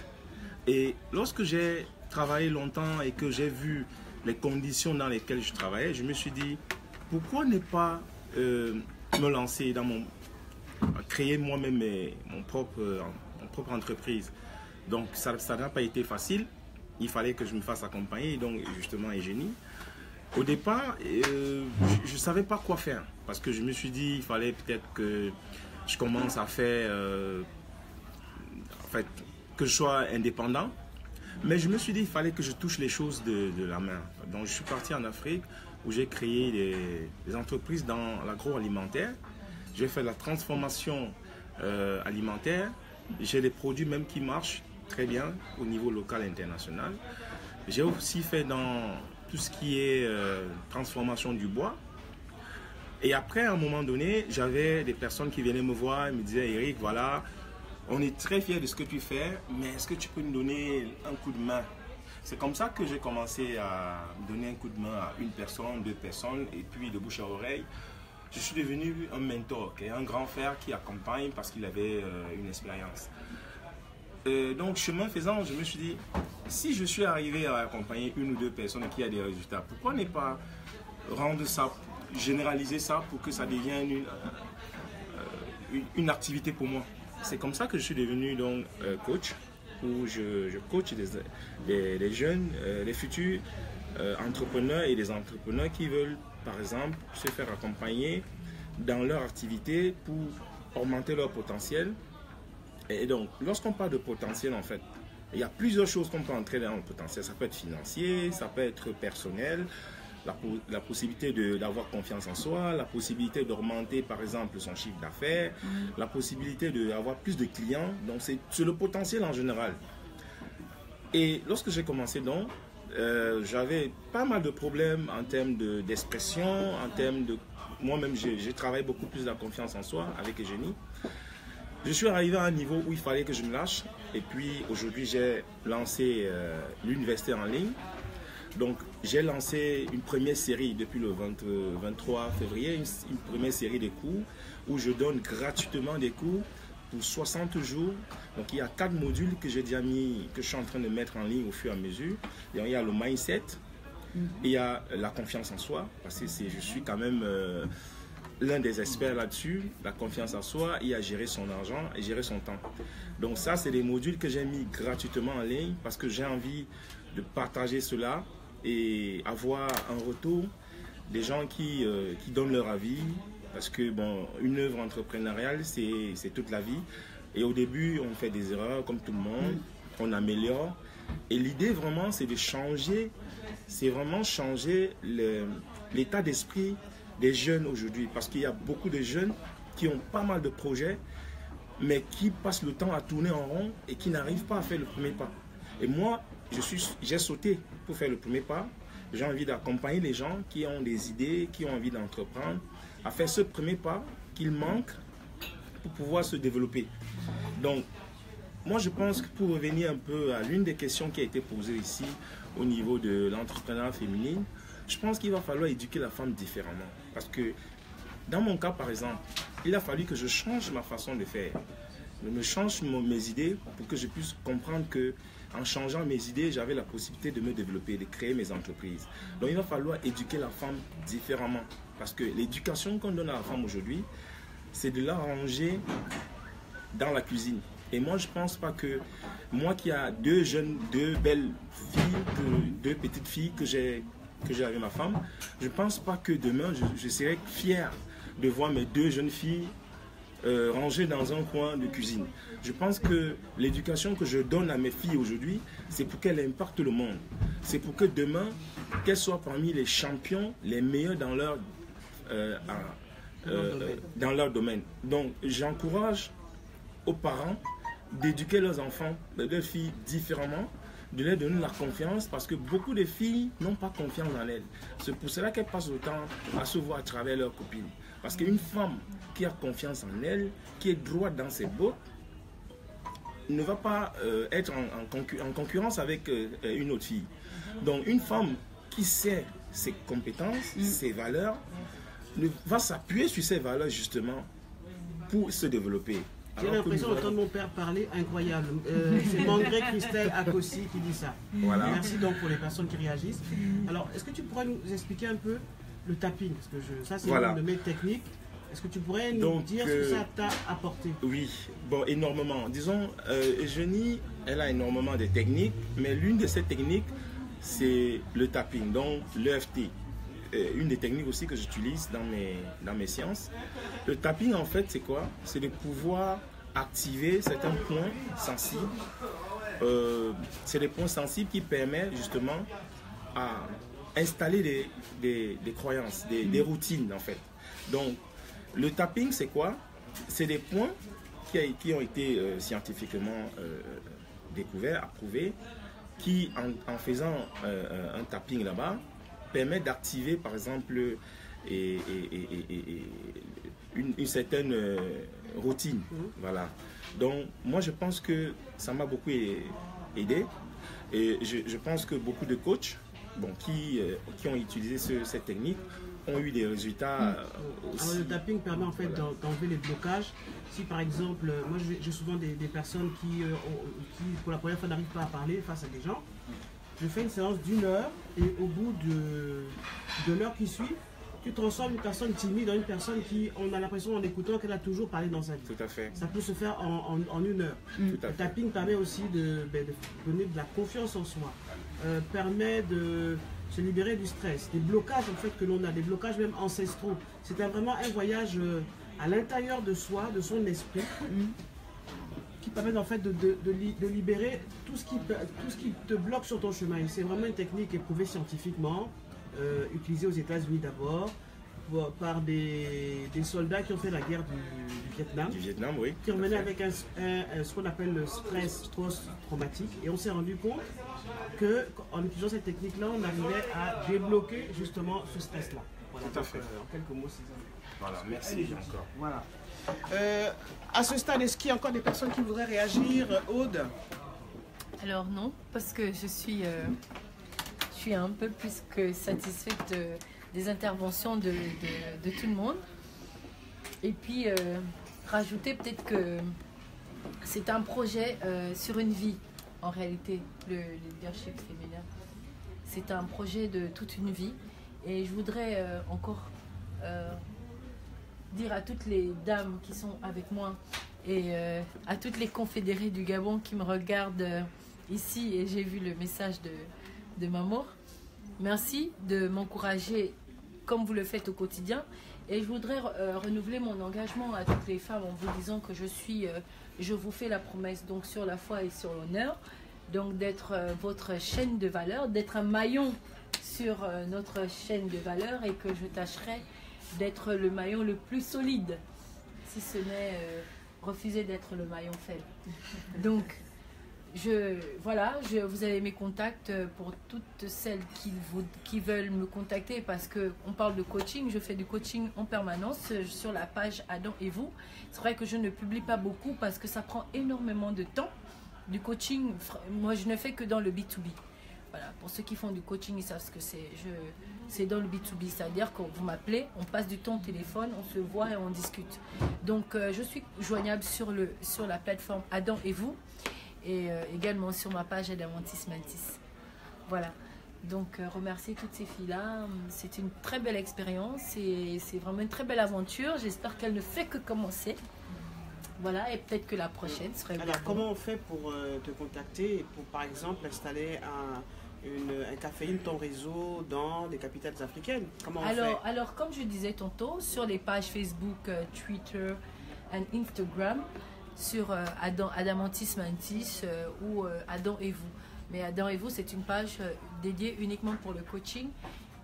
Et lorsque j'ai travaillé longtemps et que j'ai vu les conditions dans lesquelles je travaillais, je me suis dit, pourquoi ne pas me lancer dans créer moi-même mon propre entreprise. Donc ça n'a pas été facile, il fallait que je me fasse accompagner, donc justement Eugénie. Au départ, je ne savais pas quoi faire, parce que je me suis dit, il fallait peut-être que je commence à faire, en fait, que je sois indépendant. Mais je me suis dit, il fallait que je touche les choses de la main. Donc je suis parti en Afrique, où j'ai créé des entreprises dans l'agroalimentaire. J'ai fait la transformation alimentaire. J'ai des produits même qui marchent très bien au niveau local et international. J'ai aussi fait dans tout ce qui est transformation du bois. Et après, à un moment donné, j'avais des personnes qui venaient me voir et me disaient, Eric, voilà, on est très fiers de ce que tu fais, mais est-ce que tu peux nous donner un coup de main? C'est comme ça que j'ai commencé à donner un coup de main à une personne, 2 personnes, et puis de bouche à oreille, je suis devenu un mentor, un grand frère qui accompagne parce qu'il avait une expérience. Donc, chemin faisant, je me suis dit, si je suis arrivé à accompagner 1 ou 2 personnes qui a des résultats, pourquoi ne pas rendre ça, généraliser ça pour que ça devienne une activité pour moi? C'est comme ça que je suis devenu donc coach, où je coach des jeunes, les futurs entrepreneurs et des entrepreneurs qui veulent, par exemple, se faire accompagner dans leur activité pour augmenter leur potentiel. Et donc, lorsqu'on parle de potentiel, en fait, il y a plusieurs choses qu'on peut entrer dans le potentiel. Ça peut être financier, ça peut être personnel, la possibilité d'avoir confiance en soi, la possibilité d'augmenter, par exemple, son chiffre d'affaires, la possibilité d'avoir plus de clients. Donc, c'est le potentiel en général. Et lorsque j'ai commencé, donc, j'avais pas mal de problèmes en termes d'expression, en termes de... Moi-même, j'ai travaillé beaucoup plus la confiance en soi avec Eugénie. Je suis arrivé à un niveau où il fallait que je me lâche. Et puis, aujourd'hui, j'ai lancé l'université en ligne. Donc, j'ai lancé une première série depuis le 23 février, une première série de cours où je donne gratuitement des cours pour 60 jours. Donc, il y a 4 modules que j'ai déjà mis, que je suis en train de mettre en ligne au fur et à mesure. Il y a le mindset, il y a la confiance en soi, parce que je suis quand même l'un des experts là-dessus, la confiance en soi, il y a gérer son argent et gérer son temps. Donc, ça, c'est des modules que j'ai mis gratuitement en ligne parce que j'ai envie de partager cela et avoir un retour des gens qui donnent leur avis, parce que bon, une œuvre entrepreneuriale, c'est toute la vie. Et au début, on fait des erreurs comme tout le monde, on améliore. Et l'idée vraiment, c'est de changer, c'est vraiment changer l'état d'esprit des jeunes aujourd'hui. Parce qu'il y a beaucoup de jeunes qui ont pas mal de projets, mais qui passent le temps à tourner en rond et qui n'arrivent pas à faire le premier pas. Et moi, j'ai sauté pour faire le premier pas. J'ai envie d'accompagner les gens qui ont des idées, qui ont envie d'entreprendre, à faire ce premier pas qu'il manque pour pouvoir se développer. Donc, moi je pense que pour revenir un peu à l'une des questions qui a été posée ici au niveau de l'entrepreneuriat féminin, je pense qu'il va falloir éduquer la femme différemment. Parce que dans mon cas par exemple, il a fallu que je change ma façon de faire. Je change mes idées pour que je puisse comprendre que en changeant mes idées, j'avais la possibilité de me développer, de créer mes entreprises. Donc il va falloir éduquer la femme différemment. Parce que l'éducation qu'on donne à la femme aujourd'hui, c'est de la ranger dans la cuisine. Et moi, je ne pense pas que moi qui a 2 belles filles, 2 petites filles que j'ai avec ma femme, je ne pense pas que demain, je serai fier de voir mes 2 jeunes filles rangées dans un coin de cuisine. Je pense que l'éducation que je donne à mes filles aujourd'hui, c'est pour qu'elles impactent le monde. C'est pour que demain, qu'elles soient parmi les champions, les meilleurs dans leur domaine. Donc, j'encourage aux parents d'éduquer leurs enfants, leurs filles différemment, de leur donner la confiance, parce que beaucoup de filles n'ont pas confiance en elles. C'est pour cela qu'elles passent le temps à se voir à travers leurs copines. Parce qu'une femme qui a confiance en elle, qui est droite dans ses bottes, ne va pas être en concurrence avec une autre fille. Donc une femme qui sait ses compétences, ses valeurs, va s'appuyer sur ses valeurs justement pour se développer. J'ai l'impression d'entendre mon père parler, incroyable. C'est Mangré Christelle Akossi qui dit ça. Voilà. Merci donc pour les personnes qui réagissent. Alors, est-ce que tu pourrais nous expliquer un peu le tapping? Parce que ça, c'est une de mes techniques. Est-ce que tu pourrais nous dire ce que ça t'a apporté? Oui, bon, énormément. Disons, Eugénie, elle a énormément de techniques, mais l'une de ces techniques, c'est le tapping, donc l'EFT. Une des techniques aussi que j'utilise dans mes séances. Le tapping, en fait, c'est quoi? C'est de pouvoir activer certains points sensibles. C'est des points sensibles qui permettent justement à installer des croyances, des routines, en fait. Donc, le tapping, c'est quoi? C'est des points qui ont été scientifiquement découverts, approuvés, qui, en faisant un tapping là-bas, permet d'activer, par exemple, une certaine routine. Voilà. Donc, moi, je pense que ça m'a beaucoup aidé. Et je pense que beaucoup de coachs qui ont utilisé cette technique ont eu des résultats aussi. Alors, le tapping permet en fait d'enlever les blocages. Si par exemple, moi j'ai souvent des personnes qui pour la première fois n'arrivent pas à parler face à des gens, je fais une séance d'1 heure et au bout de l'heure qui suit, tu transformes une personne timide en une personne qui, on a l'impression en écoutant qu'elle a toujours parlé dans sa vie. Tout à fait. Ça peut se faire en 1 heure. Le tapping permet aussi de donner de la confiance en soi, permet de se libérer du stress, des blocages en fait que l'on a, des blocages même ancestraux. C'est vraiment un voyage à l'intérieur de soi, de son esprit, qui permet en fait de libérer tout ce qui te bloque sur ton chemin. C'est vraiment une technique éprouvée scientifiquement, utilisée aux États-Unis d'abord, par des soldats qui ont fait la guerre du Vietnam. Du Vietnam, oui. Qui revenaient avec ce qu'on appelle le stress post-traumatique. Et on s'est rendu compte qu'en utilisant cette technique-là, on arrivait à débloquer justement ce stress-là. Voilà. Tout à fait. En quelques mots, c'est ça. Voilà, merci encore. Voilà. À ce stade, est-ce qu'il y a encore des personnes qui voudraient réagir, Aude? Alors non, parce que je suis un peu plus que satisfaite des interventions de tout le monde. Et puis, rajouter peut-être que c'est un projet sur une vie, en réalité, le leadership féminin. C'est un projet de toute une vie. Et je voudrais encore dire à toutes les dames qui sont avec moi et à toutes les confédérées du Gabon qui me regardent ici, et j'ai vu le message de Mamour. Merci de m'encourager comme vous le faites au quotidien. Et je voudrais renouveler mon engagement à toutes les femmes en vous disant que je vous fais la promesse donc sur la foi et sur l'honneur, donc d'être votre chaîne de valeur, d'être un maillon sur notre chaîne de valeur, et que je tâcherai d'être le maillon le plus solide, si ce n'est refuser d'être le maillon faible. Donc, vous avez mes contacts pour toutes celles qui veulent me contacter, parce qu'on parle de coaching. Je fais du coaching en permanence sur la page Adam et vous. C'est vrai que je ne publie pas beaucoup parce que ça prend énormément de temps. Du coaching, moi je ne fais que dans le B2B. Voilà, pour ceux qui font du coaching, ils savent ce que c'est. C'est dans le B2B, c'est-à-dire que vous m'appelez, on passe du temps au téléphone, on se voit et on discute. Donc je suis joignable sur la plateforme Adam et vous, et également sur ma page Adamantis Mantis. Voilà, donc remercier toutes ces filles-là. C'est une très belle expérience et c'est vraiment une très belle aventure. J'espère qu'elle ne fait que commencer. Voilà, et peut-être que la prochaine serait... Alors, comment on fait pour te contacter et pour, par exemple, installer un caféine ton réseau dans les capitales africaines? Comment on fait? Alors, comme je disais tantôt, sur les pages Facebook, Twitter et Instagram, sur Adamantis Mantis ou Adam et vous. Mais Adam et vous, c'est une page dédiée uniquement pour le coaching.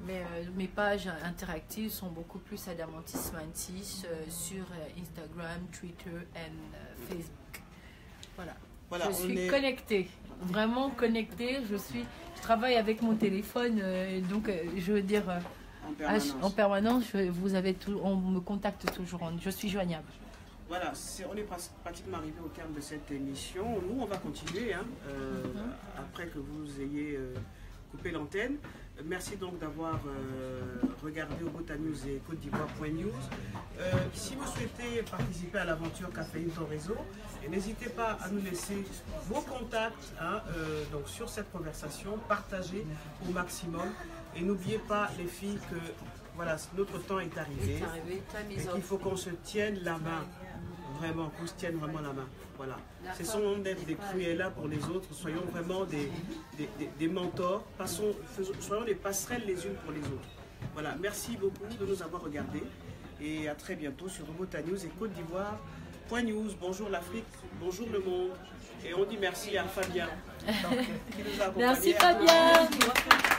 Mais mes pages interactives sont beaucoup plus Adamantis Mantis sur Instagram, Twitter et Facebook. Voilà, je suis connectée, vraiment connectée. Je travaille avec mon téléphone, donc je veux dire en permanence. On me contacte toujours, je suis joignable. Voilà, on est pratiquement arrivé au terme de cette émission. Nous, on va continuer après que vous ayez coupé l'antenne. Merci donc d'avoir regardé Obotanews et Côte d'Ivoire.news. Si vous souhaitez participer à l'aventure Caféine ton réseau, n'hésitez pas à nous laisser vos contacts donc sur cette conversation, partagez au maximum. Et n'oubliez pas, les filles, que voilà, notre temps est arrivé et qu'il faut qu'on se tienne la main. Vraiment, qu'on se tienne vraiment la main. Voilà. Cessons d'être des cruellas pour les autres, soyons vraiment des mentors, soyons des passerelles les unes pour les autres. Voilà, merci beaucoup de nous avoir regardés et à très bientôt sur Obotanews et Côte d'Ivoire.news. Bonjour l'Afrique, bonjour le monde, et on dit merci à Fabien qui nous a accompagnés. Merci Fabien.